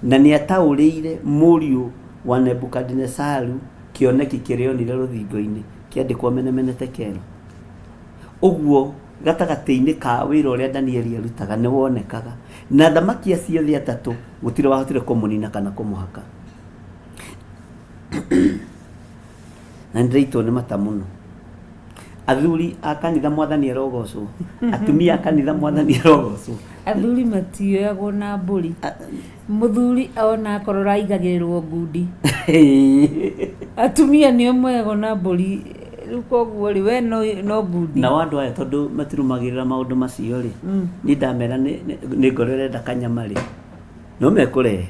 na nĩataũrĩire mũriũ wa Nebukadnezaru kĩoneki kĩrĩa onire rũthingo-inĩ kĩandĩkwo Mene Tekelo. Ũguo gatagati-inĩ ka wĩra ũrĩa Danieli arutaga nĩ wonekaga, na thamaki acio thĩ atatũ gũtirĩ wahotire kũmũnina kana kũmũhaka. Na nĩndĩraitwo nĩ mata mũno. Athuri a kanitha Mwathani arogocwo, atumia a kanitha Mwathani arogocwo. Athuri matioyagwo na mbũri, mũthuri ona akorwo aigagĩrĩrwo ngundi, atumia nĩo moyagwo na mbũri. Rĩu koguo rĩ we no ngundi. Na andũ aya tondũ matirumagĩrĩra maũndũ macio rĩ, nĩ ndamera nĩ ngororenda kanyama rĩ, no mekũrehe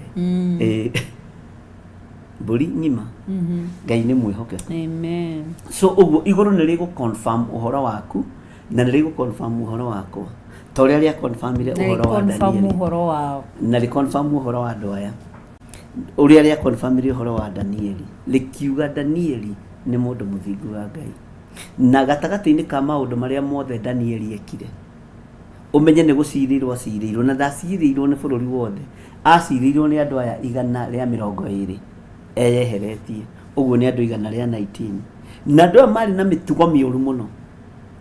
mbũri ng'ima. Ngai nĩ mwĩhokeku. Amen. So ũguo igũrũ nĩ rĩgũ confirm ũhoro waku na nĩ rĩgũ confirm ũhoro wakwa, ta ũrĩa rĩa confirmire ũhoro wa Danieli na rĩ confirm ũhoro wa andũ aya, ũrĩa rĩa confirmire ũhoro wa Danieli, rĩkiuga Danieli nĩ mũndũ mũthingu wa Ngai. Na gatagatĩ-inĩ ka maũndũ marĩa mothe Danieli ekire, ũmenye nĩ gũcirĩirwo acirĩirwo, na ndacirĩirwo nĩ bũrũri wothe, acirĩirwo nĩ andũ aya 120 eyeheretie, ũguo nĩ andũ 119, na andũ aya marĩ na mĩtugo mĩũru mũno,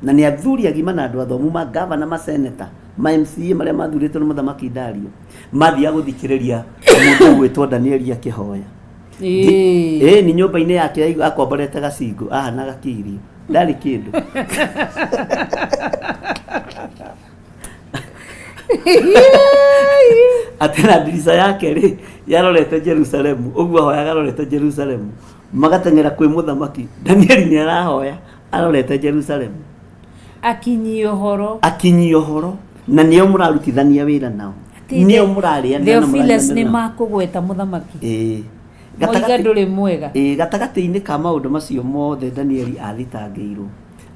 na nĩ athuri agima na andũ athomu, ma gavana, ma senator, ma MCA marĩa mathurĩtwo nĩ mũthamaki Dario, mathiaga gũthikĩrĩria mũndũ gwĩtwo Danieli akĩhoya. Ni nyũmba-inĩ yake akomborete gacingo ahana gakirio, ndarĩ kĩndũ. Atena ndirica yake rĩ yarorete Jerusalemu, ũguo ahoyaga arorete Jerusalemu, magateng'era kwĩ mũthamaki. Danieli nĩ arahoya arorete Jerusalemu, akinyia ũhoro, na nĩo mũrarutithania wĩra nao, nĩo mũrarĩania na Theophilus nĩ makũgweta mũthamaki. Gatagatĩ-inĩ ka maũndũ macio mothe Danieli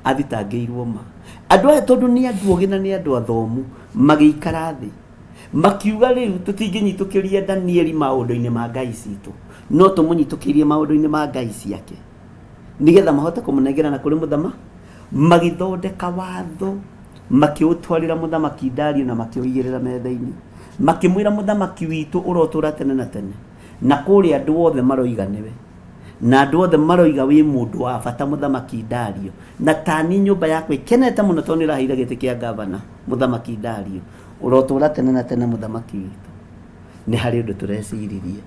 athitangĩirwo ma. Andũ aya tondũ nĩ andũ ogĩ na nĩ andũ athomu, magĩikara thĩ makiuga rĩu tũtingĩnyitũkĩria Danieli maũndũ-inĩ ma Ngai citũ, no tũmũnyitũkĩrie maũndũ-inĩ ma Ngai ciake, nĩgetha mahote kũmũnengerana kũrĩ mũthamaki. Magĩthondeka watho, makĩũtwarĩra mũthamaki Dario na makĩũigĩrĩra metha-inĩ, makĩmwĩra mũthamaki witũ ũrotũra tene na tene, na kũrĩa andũ othe maroiga nĩwe, na andũ othe maroiga wĩ mũndũ wa bata mũthamaki Dario, na tani nyũmba yakwa ikenete mũno tondũ nĩ ĩraheire gĩtĩ kĩa gavana mũthamaki Dario, ũrotũra tene na tene mũthamaki witũ. Nĩ harĩ ũndũ tũreciririe.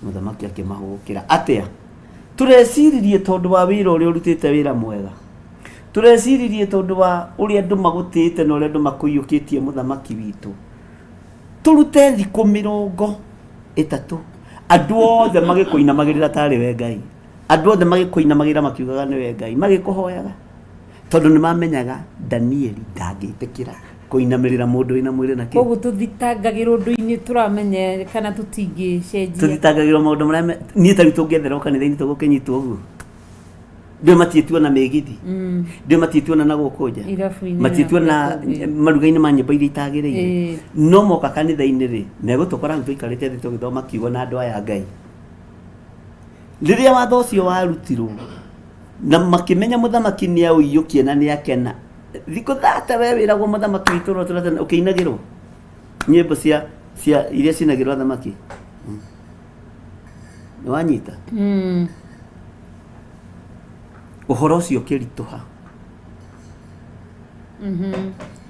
Mũthamaki akĩmahũgũkĩra atĩa? Tũreciririe tondũ wa wĩra ũrĩa ũrutĩte wĩra mwega, tũreciririe tondũ wa ũrĩa andũ magũtĩte na ũrĩa andũ makũiyũkĩtie mũthamaki witũ, tũrute thikũ 30 andũ othe magĩkũinamagĩrĩra tarĩ we Ngai, andũ othe magĩkũinamagĩrĩra makiugaga nĩ we Ngai, magĩkũhoyaga tondũ nĩ mamenyaga Danieli ndangĩtĩkĩra kũinamĩrĩra mũndũ wĩna mwĩrĩ na kĩĩ. Koguo tũthitangagĩrwo ũndũ-inĩ tũramenya kana tũtingĩcenjia, tũthitangagĩrwo maũndũ marĩa niĩ tarĩ tũngĩetherwo kanitha-inĩ tũgũkĩnyitwo ũguo, ndĩ matiĩtuona mĩgithi, ndĩ matiĩtuona na gũkũ nja, matiĩtuona maruga-inĩ ma nyĩmbo iria itagĩrĩire, no moka kanitha-inĩ rĩ megũtũkora tũikarĩte thĩ tũgĩthoma kiugo na andũ aya Ngai. Rĩrĩa watho ũcio warutirwo na makĩmenya mũthamaki nĩ aũiyũkie na nĩ akena, thikũ 30 we wĩragwo mũthamaki witũ ũrotũra tene ũkĩinagĩrwo nyĩmbo cia iria cinagĩrwo athamaki, nĩ wanyita ũhoro ũcio ũkĩritũha,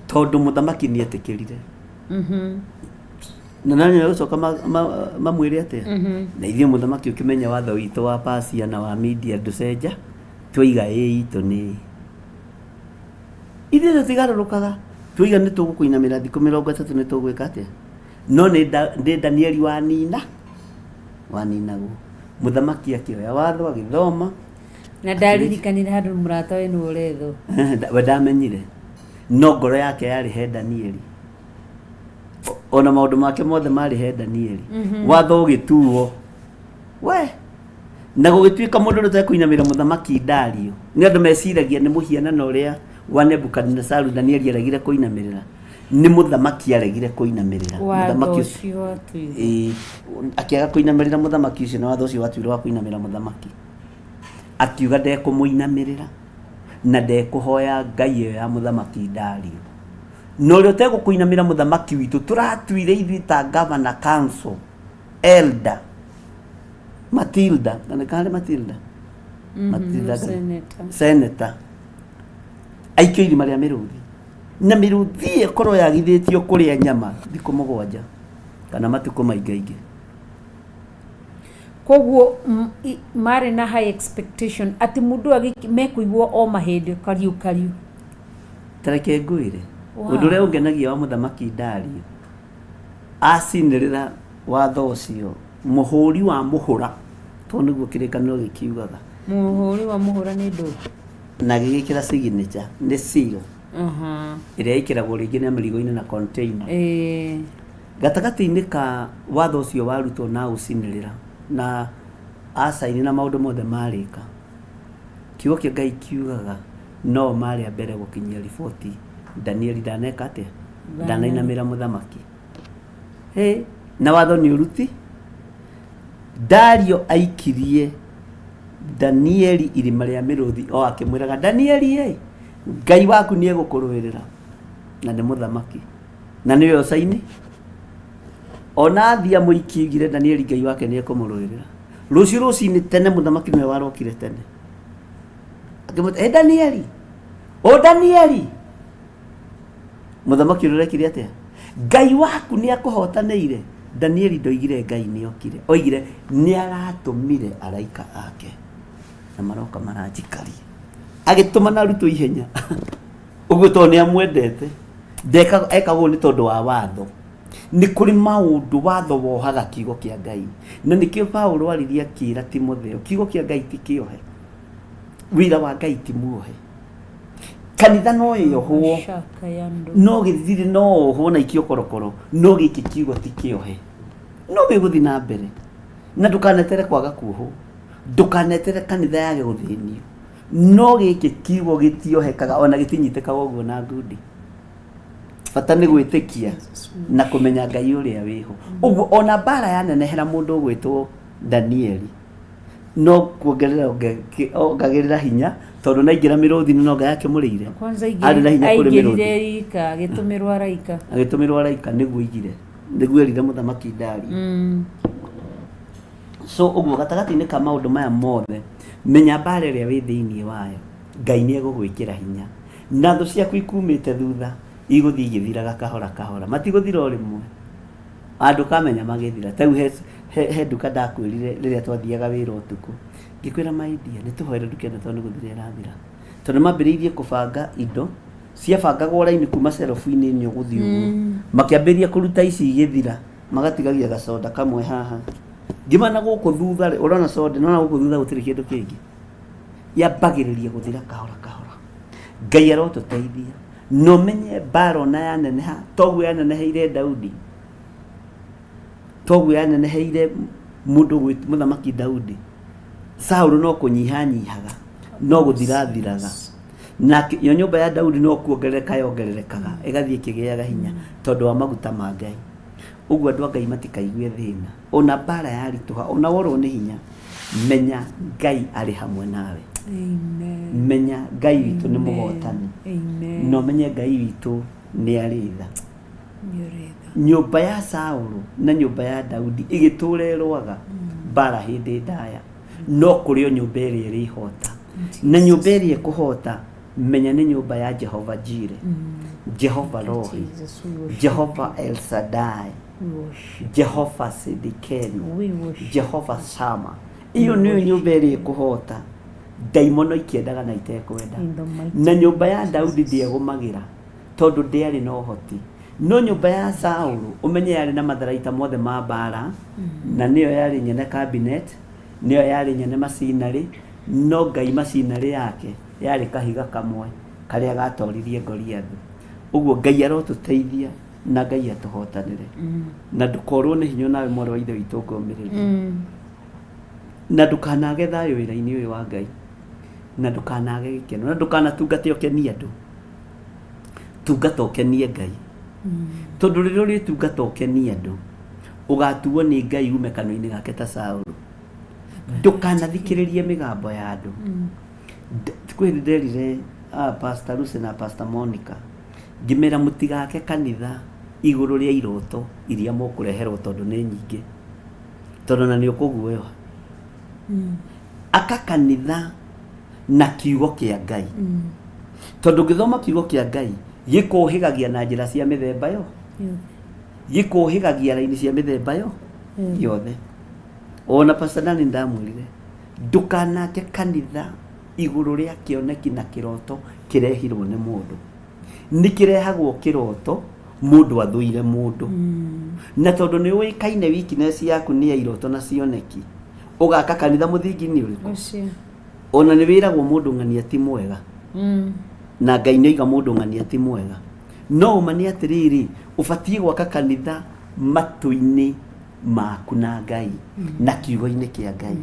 tondũ mũthamaki nĩ etĩkĩrire. Na nani gũcoka mamwĩre atĩa? Na ithuĩ mũthamaki ũkĩmenya watho witũ wa Persia na wa Media ndũcenja, twoiga itũ nĩ ithuĩ tũtigarũrũkaga, twoiga nĩ tũgũkũinamĩra thikũ 30 nĩ tũgwĩka atĩa? No nĩ Danieli waninagwo. Mũthamaki akĩoya watho agĩthoma, na ndaririkanire handũ mũrata we nĩ ũrethwo, we ndamenyire, no ngoro yake yarĩ he Danieli, ona maũndũ make mothe marĩ he Danieli. Watho ũgĩtuo we na gũgĩtuĩka mũndũ ũrĩa ũtekũinamĩra mũthamaki Dario, nĩ andũ meciragia nĩ mũhianano ũrĩa wa Nebukadnezaru Danieli aregire kuinamirira ni muthamaki aregire kuinamirira muthamaki ucio akiaga kuinamirira muthamaki ucio na watho ucio watuirwo wa kuinamirira muthamaki akiuga ndekumuinamirira na ndekuhoya ngai iyo ya muthamaki Dario no rio tego kuinamira muthamaki witu turatuire ithui ta governor council elder Matilda Matilda senator aikio irima ria miruthi na miruthi ekorwo yagithitio kuria nyama thikũ 7 kana matuko maingaingi koguo mari na high expectation ati mundu mekuigwo o mahindi kariu tareke ngwire undu uria ungenagia wa muthamaki Dario acinirira watho ucio muhuri wa muhura to niguo kirikaniro gikiugaga muhuri wa muhura ni ndu na gigikira signature ni seal iria ikiragwo ringi na mirigo-ini na container gatagati-ini ka watho ucio warutwo na ucinirira na asaini na maundu mothe marika kiugo kia Ngai kiugaga no mari mbere gukinyia riboti Danieli ndaneka atia ndanainamira muthamaki na watho ni uruti Dario aikirie Danieli irima ria miruthi o akimwiraga Danieli Ngai waku ni egukuruirira na ni muthamaki na ni yo saini ona thia muikigire Danieli Ngai wake ni ekumuruirira ruci tene muthamaki niwe warokire tene akimwita Danieli Danieli muthamaki urekire atia Ngai waku ni akuhotaneire Danieli ndoigire Ngai ni okire oigire ni aratumire araika ake na maroka maranjikari agituma na ruto ihenya uguo to ni amwendete ndeka ekagwo ni tondu wa watho ni kuri maundu watho wohaga kiugo kia Ngai na nikio Paulo ariria kira Timotheo kiugo kia Ngai ti kiohe wira wa Ngai ti muohe kanitha no yohwo no githiri no ho na ikio korokoro no giki kiugo ti kiohe no giguthi na mbere na ndukanetere kwaga kuoho ndukanetere kanitha yage guthinio no giki kiugo gitiohekaga ona gitinyitekaga uguo na ngundi bata ni gwitikia na kumenya Ngai uria wiho uguo ona bara yanenehera mundu gwitwo Danieli no kuongerera ongagirira hinya tondu naingira miruthi no Ngai yake murire ari na hinya kuri miruthi ika agitumirwa araika niguo igire niguo erire muthamaki Dario so uguo gatagati-ini ka maundu maya mothe menya bara iria wi thiini wayo Ngai ni egugwikira hinya na thu ciaku ikumite thutha iguthi igithiraga kahora matiguthira rimwe andu kamenya magithira tau he nduka ndakwirire riria twathiaga wira utuku ngikwira maidia ni tuhoere nduka ino tondu guthira irathira tondu mambiriirie kubanga indo ciabangagwo raini kuma serofu-ini ni uguthi uguo makiambiria kuruta ici igithira magatigagia gacoda kamwe haha ngimana guku thutha urona soda no guku thutha gutiri kindu kingi yambagiriria guthira kahora Ngai arotuteithia no menye baro na yaneneha toguo yaneneheire Daudi toguo yaneneheire mundu gwit muthamaki Daudi Saulu no kunyihanyihaga no guthirathiraga na yo nyumba ya Daudi no kuongererekaga igathie kigiaga hinya tondu wa maguta ma Ngai uguo andu Ngai matikaigue thina ona bara yarituha ona worwo ni hinya menya Ngai ari hamwe nawe amen menya Ngai witu ni muhotani amen no menye Ngai witu ni aritha nyumba ya Saulu na nyumba ya Daudi igiturerwaga bara hindi ndaya no kurio nyumba iri irihota na nyumba iri kuhota menya ni nyumba ya Jehova Jire Jehova Rohi Jehova El Shaddai Jehova Sidikenu Jehova Sama iyo ni nyumba iri kuhota daimono ikiendaga na itekwenda na nyumba ya Daudi ndiegumagira tondu ndiari na uhoti no nyumba ya Saulu umenye yari na matharaita mothe ma bara na niyo yari nyene cabinet niyo yari nyene macinari no Ngai macinari yake yari kahiga kamwe karia gatoririe Goliath uguo Ngai arotuteithia na Ngai atuhotanire na ndukorwo ni hinya nawe moro wa ithe witu ngomiriri na ndukanage thayo wira-ini uyu wa Ngai na ndukanage gikeno na ndukanatungate ukeni andu tungata ũkenie Ngai tondũ rĩrĩa ũrĩtungata ũkenie andũ ũgatuo nĩ Ngai ume kanua-inĩ gake ta Saũlũ. Ndũkanathikĩrĩrie mĩgambo ya andũ. Kwĩ nderire Pastor Lucy na Pastor Monica ngĩmera mũtigake kanitha igũrũ rĩa iroto iria mũkũreherwo tondũ nĩ nyingĩ, tondũ na nĩ ũkũguoywo. Aka kanitha na kiugo kĩa Ngai, tondũ ngĩthoma kiugo kĩa Ngai gĩkũhĩgagia na njĩra cia mĩthemba yo, gĩkũhĩgagia raini cia mĩthemba yo yothe. Ona Pastor Dani ndamwĩrire ndũkanake kanitha igũrũ rĩa kĩoneki na kĩroto kĩrehirwo nĩ mũndũ. Nĩ kĩrehagwo kĩroto mũndũ athũire mũndũ, na tondũ nĩ ũĩkaine weakness yaku nĩ ya iroto na cioneki, ũgaka kanitha mũthingi nĩ ũrĩkũ? Ona nĩ wĩragwo mũndũ ng'ania ti mwega, na Ngai nĩoiga mũndũ ng'ania ti mwega. No ũma nĩ atĩrĩrĩ, ũbatiĩ gwaka kanitha matũ-inĩ maku na Ngai na kiugo-inĩ kĩa Ngai,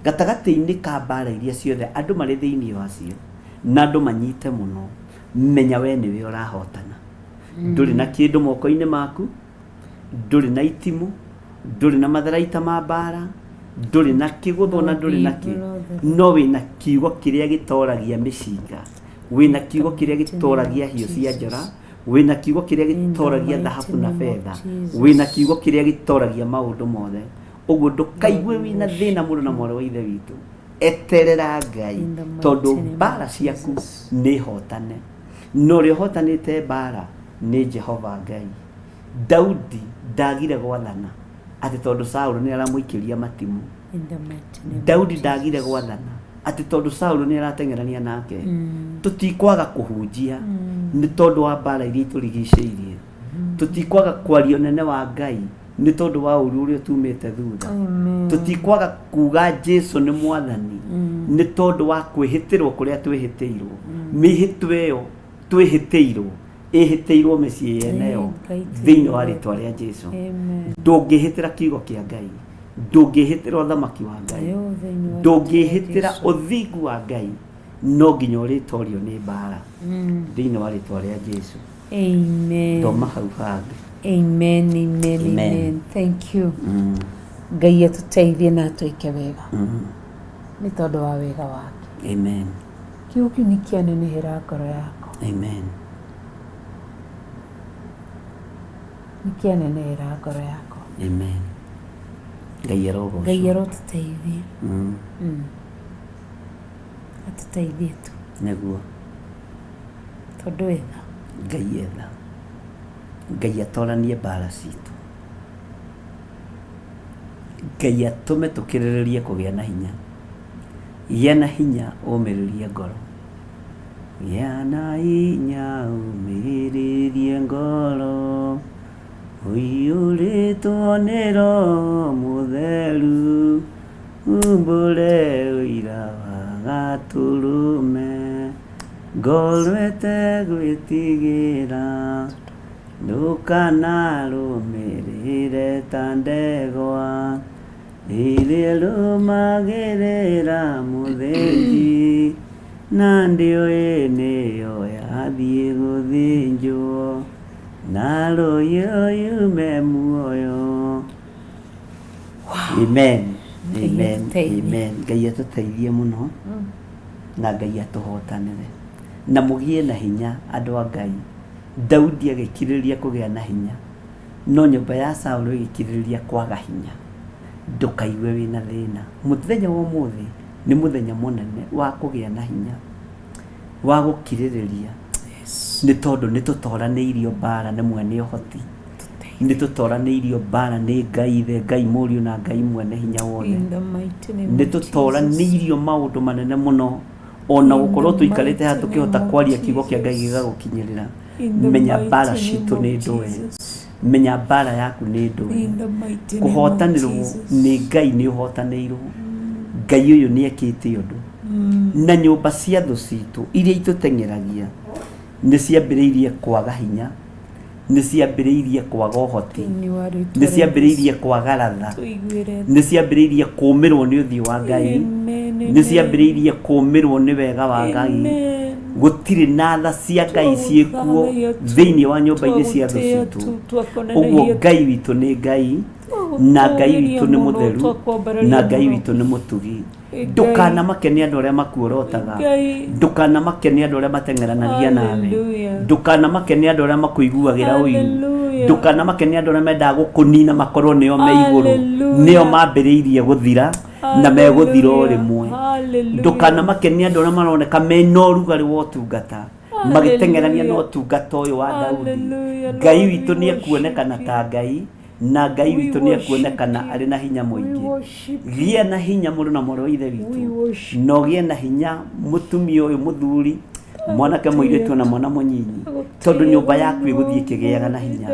gatagatĩ-inĩ ka mbara iria ciothe andũ marĩ thĩinĩ wacio na andũ manyite mũno, menya we nĩwe ũrahotana. Ndũrĩ na kĩndũ moko-inĩ maku, ndũrĩ na itimũ, ndũrĩ na matharaita ma mbara, ndũrĩ na kĩgũthũ na ndũrĩ na kĩ, no wĩna kiugo kĩrĩa gĩtoragia mĩcinga, wĩna kiugo kĩrĩa gĩtoragia hiũ cia njora, wĩna kiugo kĩrĩa gĩtoragia thahabu na betha, wĩna kiugo kĩrĩa gĩtoragia maũndũ mothe. Ũguo ndũkaigue wĩna thĩna mũndũ na mwarĩ wa ithe witũ, eterera Ngai tondũ mbara ciaku nĩ hotane, no ũrĩa ũhotanĩte mbara nĩ Jehova Ngai. Daudi ndagire gwathana atĩ tondũ Saũlũ nĩ aramũikĩria matimũ. Daudi ndagire gwathana atĩ tondũ Saũlũ nĩ arateng'erania nake. Tũtikwaga kũhunjia nĩ tondũ wa mbara iria itũrigicĩirie, tũtikwaga kwaria ũnene wa Ngai nĩ tondũ wa ũru ũrĩa tumĩte thutha, tũtikwaga kuga Jesũ nĩ mwathani nĩ tondũ wa kwĩhĩtĩrwo kũrĩa twĩhĩtĩirwo. Mĩhĩtwa ĩyo twĩhĩtĩirwo ĩhĩtĩirwo mĩciĩ yeneyo thĩinĩ wa rĩtwa rĩa Jesũ. Ndũngĩhĩtĩra kiugo kĩa Ngai, ndũngĩhĩtĩra ũthamaki wa Ngai, ndũngĩhĩtĩra ũthingu wa Ngai, no nginya ũrĩtorio nĩ mbara thĩinĩ wa rĩtwa rĩa Jesũ. Amen. Thoma hau hangĩ. Amen, amen, amen. Thank you. Ngai atũteithie na atũike wega nĩ tondũ wa wega wake. Amen. Kiugo kĩu nĩ kĩanenehera ngoro yako. Amen. Nĩ kĩanenehera ngoro yako. Amen. Ngai arogocwo. Ngai arotũteithie. Atũteithie tu. Nĩguo. Tondũ wega. Ngai etha. Ngai atoranie mbara citũ. Ngai atũme tũkĩrĩrĩrie kũgĩa na hinya. Gĩa na hinya ũmĩrĩrie ngoro. Gĩa na hinya ũmĩrĩrie ngoro. Ũiyũrĩtwo nĩ Roho Mũtheru. Umbũre ũira wa Gatũrũme. Ngoro ĩtegwĩtigĩra. Ndũkanarũmĩrĩre ta ndegwa ĩrĩa ĩrũmagĩrĩra mũthĩnji, na ndĩoĩ nĩyo yathiĩ gũthĩnjwo na rũhiũ yume muoyo. Amen. Amen. Amen. Ngai atũteithie mũno na Ngai atũhotanĩre na mũgĩe na hinya andũ a Ngai. Daudi agĩkirĩrĩria kũgĩa na hinya, no nyũmba ya Saũlũ ĩgĩkirĩrĩria kwaga hinya. Ndũkaigue wĩna thĩna. Mũthenya wa ũmũthĩ nĩ mũthenya mũnene wa kũgĩa na hinya, wa gũkirĩrĩria, nĩ tondũ nĩ tũtoranĩirio mbara nĩ mwene ũhoti, nĩ tũtoranĩirio mbara nĩ Ngai Ithe, Ngai Mũriũ na Ngai Mwene Hinya Wothe. Nĩ tũtoranĩirio maũndũ manene mũno, ona gũkorwo tũikarĩte haha tũkĩhota kwaria kiugo kĩa Ngai gĩgagũkinyĩrĩra. Menya mbara citũ nĩ ndũe, menya mbara yaku nĩ ndũe. Kũhotanĩrwo nĩ Ngai, nĩ ũhotanĩirwo. Ngai ũyũ nĩ ekĩte ũndũ, na nyũmba cia thũ citũ iria itũteng'eragia nĩ ciambĩrĩirie kwaga hinya, nĩ ciambĩrĩirie kwaga ũhoti, nĩ ciambĩrĩirie kwaga ratha, nĩ ciambĩrĩirie kũũmĩrwo nĩ ũthiũ wa Ngai, nĩ ciambĩrĩirie kũũmĩrwo nĩ wega wa Ngai, gutire na tha cia Ngai ciekuo thiini wa nyumba-ini cia thu citu. Uguo Ngai witu ni Ngai, na Ngai witu ni mutheru, na Ngai witu ni mutugi. Ndukana makenia andu aria makuorotaga, ndukana makenia andu aria mateng'eranagia nawe, ndukana makenia andu aria makuiguagira uiru, ndukana makenia andu aria mendaga gukunina makorwo nio me iguru, nio mambiriirie guthira na meguthira o rimwe. Ndukana makenia andu aria maroneka mena urugari wa utungata magiteng'erania na utungata uyu wa Daudi. Ngai witu ni ekuonekana ta Ngai, na Ngai witu ni ekuonekana ari na hinya muingi. Gie na hinya muru na moro ithe witu, no gie na hinya mutumia uyu muthuri, mwanake muiritu na mwana munyinyi, tondu nyumba yaku iguthie kigiaga na hinya,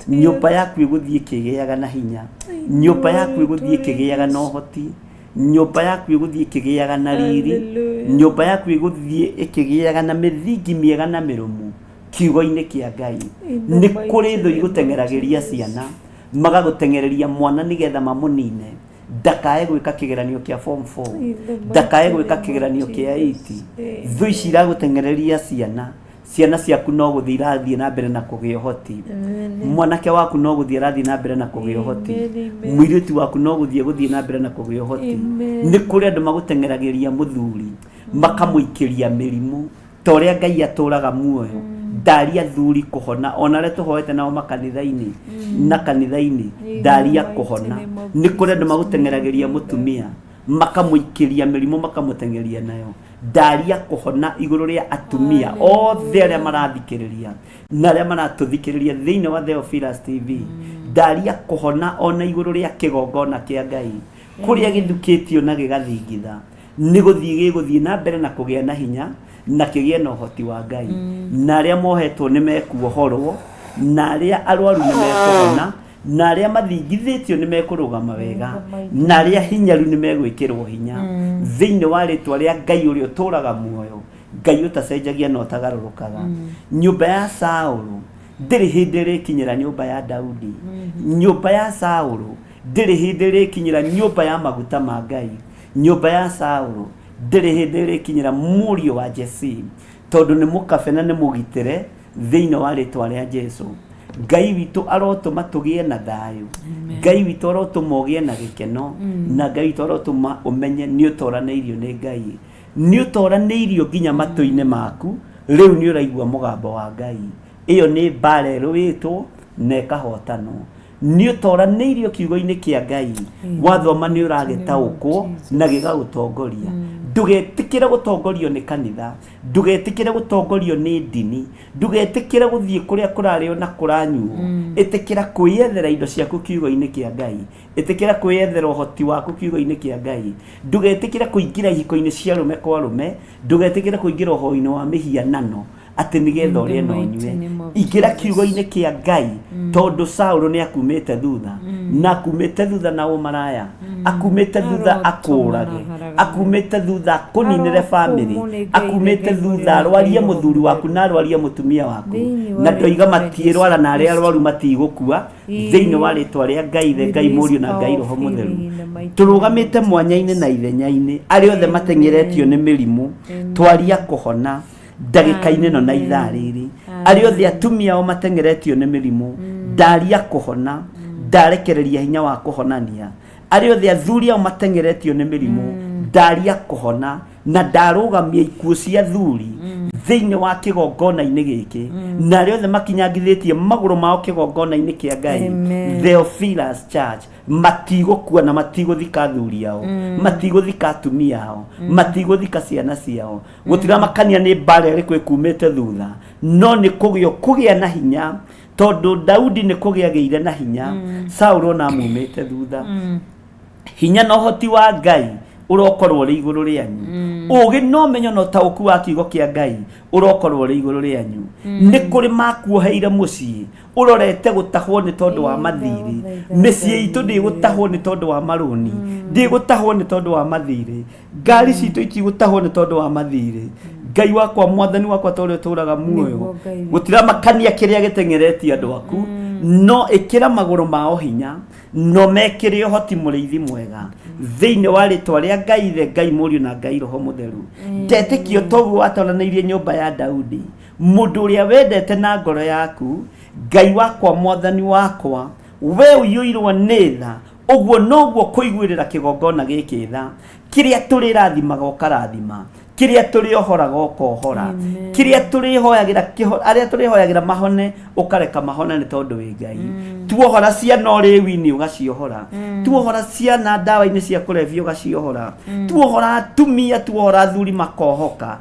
nyumba yaku iguthie kigiaga na hinya, nyumba yaku iguthie kigiaga na uhoti, nyumba yaku iguthie kigiaga na riri, nyumba yaku iguthie ikigiaga na mithingi miega na mirumu kiugo-ini kia Ngai. Ni kuri thu iguteng'eragiria ciana, magaguteng'ereria mwana nigetha mamunine ndakae gwika kigeranio kia form 4, ndakae gwika kigeranio kia 8. Thu ici iraguteng'ereria ciana, ciana ciaku no guthii irathie na mbere na kugia uhoti, mwanake waku no guthii arathie na mbere na kugia uhoti, muiritu waku no guthie na mbere na kugia uhoti. Ni kuri andu maguteng'eragiria muthuri, makamuikiria mirimu ta uria Ngai aturaga muoyo. Ndaria thuri kuhona, ona ria tuhoete nao makanitha-ini na kanitha-ini, ndaria kuhona. Ni kuri andu maguteng'eragiria mutumia, makamuikiria mirimu makamuteng'eria nayo. Ndaria kuhona iguru ria atumia othe aria marathikiriria na aria maratuthikiriria thiini wa Theophilus TV. Ndaria kuhona ona iguru ria kigongona kia Ngai kuria githukitio na gigathingitha, ni guthie na mbere na kugia na hinya na kigie na uhoti wa Ngai. Na aria mohetwo ni mekuohorwo, na aria arwaru ni mekuhona, na aria mathingithitio ni mekurugama wega, na aria hinyaru ni megwikirwo hinya thiini wa ritwa ria Ngai uria uturaga muoyo, Ngai utacenjagia na utagarurukaga. Nyumba ya Saulu ndiri hindi rikinyira nyumba ya Daudi, nyumba ya Saulu ndiri hindi rikinyira nyumba ya maguta ma Ngai, nyumba ya Saulu ndiri hindi rikinyira murio wa Jesse, tondu ni mukabe na ni mugitire thiini wa ritwa ria Jesu. Ngai witu arotuma tugie na thayu, Ngai witu arotuma ugie na gikeno, na Ngai witu arotuma umenye ni utoraneirio ni Ngai, ni utoraneirio nginya matu-ini maku. Riu ni uraigua mugambo wa Ngai, iyo ni mbara iruitwo na ikahotanwo. Ni utoraneirio kiugo-ini kia Ngai, wathoma ni uragitaukwo na gigagutongoria. Ndugetikire gutongorio ni kanitha, ndugetikire gutongorio ni dini, ndugetikire guthie kuria kurario na kuranyuo. Itikira kwiyethera indo ciaku kiugo-ini kia Ngai, itikira kwiyethera uhoti waku kiugo-ini kia Ngai. Ndugetikire kuingira ihiko-ini cia rume kwa rume, ndugetikire kuingira uhoi-ini wa mihianano ati nigetha urie no nyue. Ingira kiugo-ini kia Ngai, tondu Saulu ni akumite thutha, na akumite thutha na umaraya, akumite thutha akurage, akumite thutha kuninire family, akumite thutha arwarie muthuri waku na arwarie mutumia waku, na ndoiga matiirwara na aria arwaru matigukua thiini wa ritwa ria Ngai, the Ngai murio na Ngai roho mutheru. Turugamite mwanya-ini na ithenya-ini, aria othe mateng'eretio ni mirimu twaria kuhona ndagika-ini no na ithaa riri, aria othe atumia ao mateng'eretio ni mirimu ndaria kuhona, ndarekereria hinya wa kuhonania. Aria othe athuri ao mateng'eretio ni mirimu ndaria kuhona, na ndarugamia ikuo cia athuri thiini wa kigongona-ini giki, na aria othe makinyangithitie maguru mao kigongona-ini kia Ngai, Theophilus Church, matigukua na matiguthika athuri ao, matiguthika atumia ao, matiguthika ciana ciao. Gutiramakania ni mbara iriku ikumite thutha, no ni kugia na hinya, tondu Daudi ni kugiagiire na hinya, Saulu na mumite thutha. Hinya na uhoti wa Ngai urokorwo ri iguru rianyu, ugi no menyo no tauku wa kiugo kia Ngai urokorwo ri iguru rianyu. Ni kuri makuoheire mucii urorete gutahwo ni tondu wa mathiri, micii itu ndi gutahwo ni tondu wa maruni, ndi gutahwo ni tondu wa mathiri, ngari citu iti gutahwo ni tondu wa mathiri. Ngai wakwa, mwathani wakwa, tore turaga muoyo, gutira makania kiria giteng'eretie andu aku, no ikira maguru mao hinya no mekire hoti mureithi mwega thiini wa ritwa ria Ngai the Ngai Muriu na Ngai Roho Mutheru ndetikio toguo atonanirie nyumba ya Daudi mundu uria wendete na ngoro yaku Ngai wakwa mwathani wakwa we uyuirwo nĩ tha uguo noguo kuiguirira kigongona giki tha kiria turi rathimaga ukarathima kiria turi ohoraga ukohora kiria turi hoyagira aria turi hoyagira mahone ukareka mahona ni tondu wi Ngai tuohora ciana uri wini ugaciohora tuohora ciana ndawa-ini cia kulevya ugaciohora tuohora atumia tuohora athuri makohoka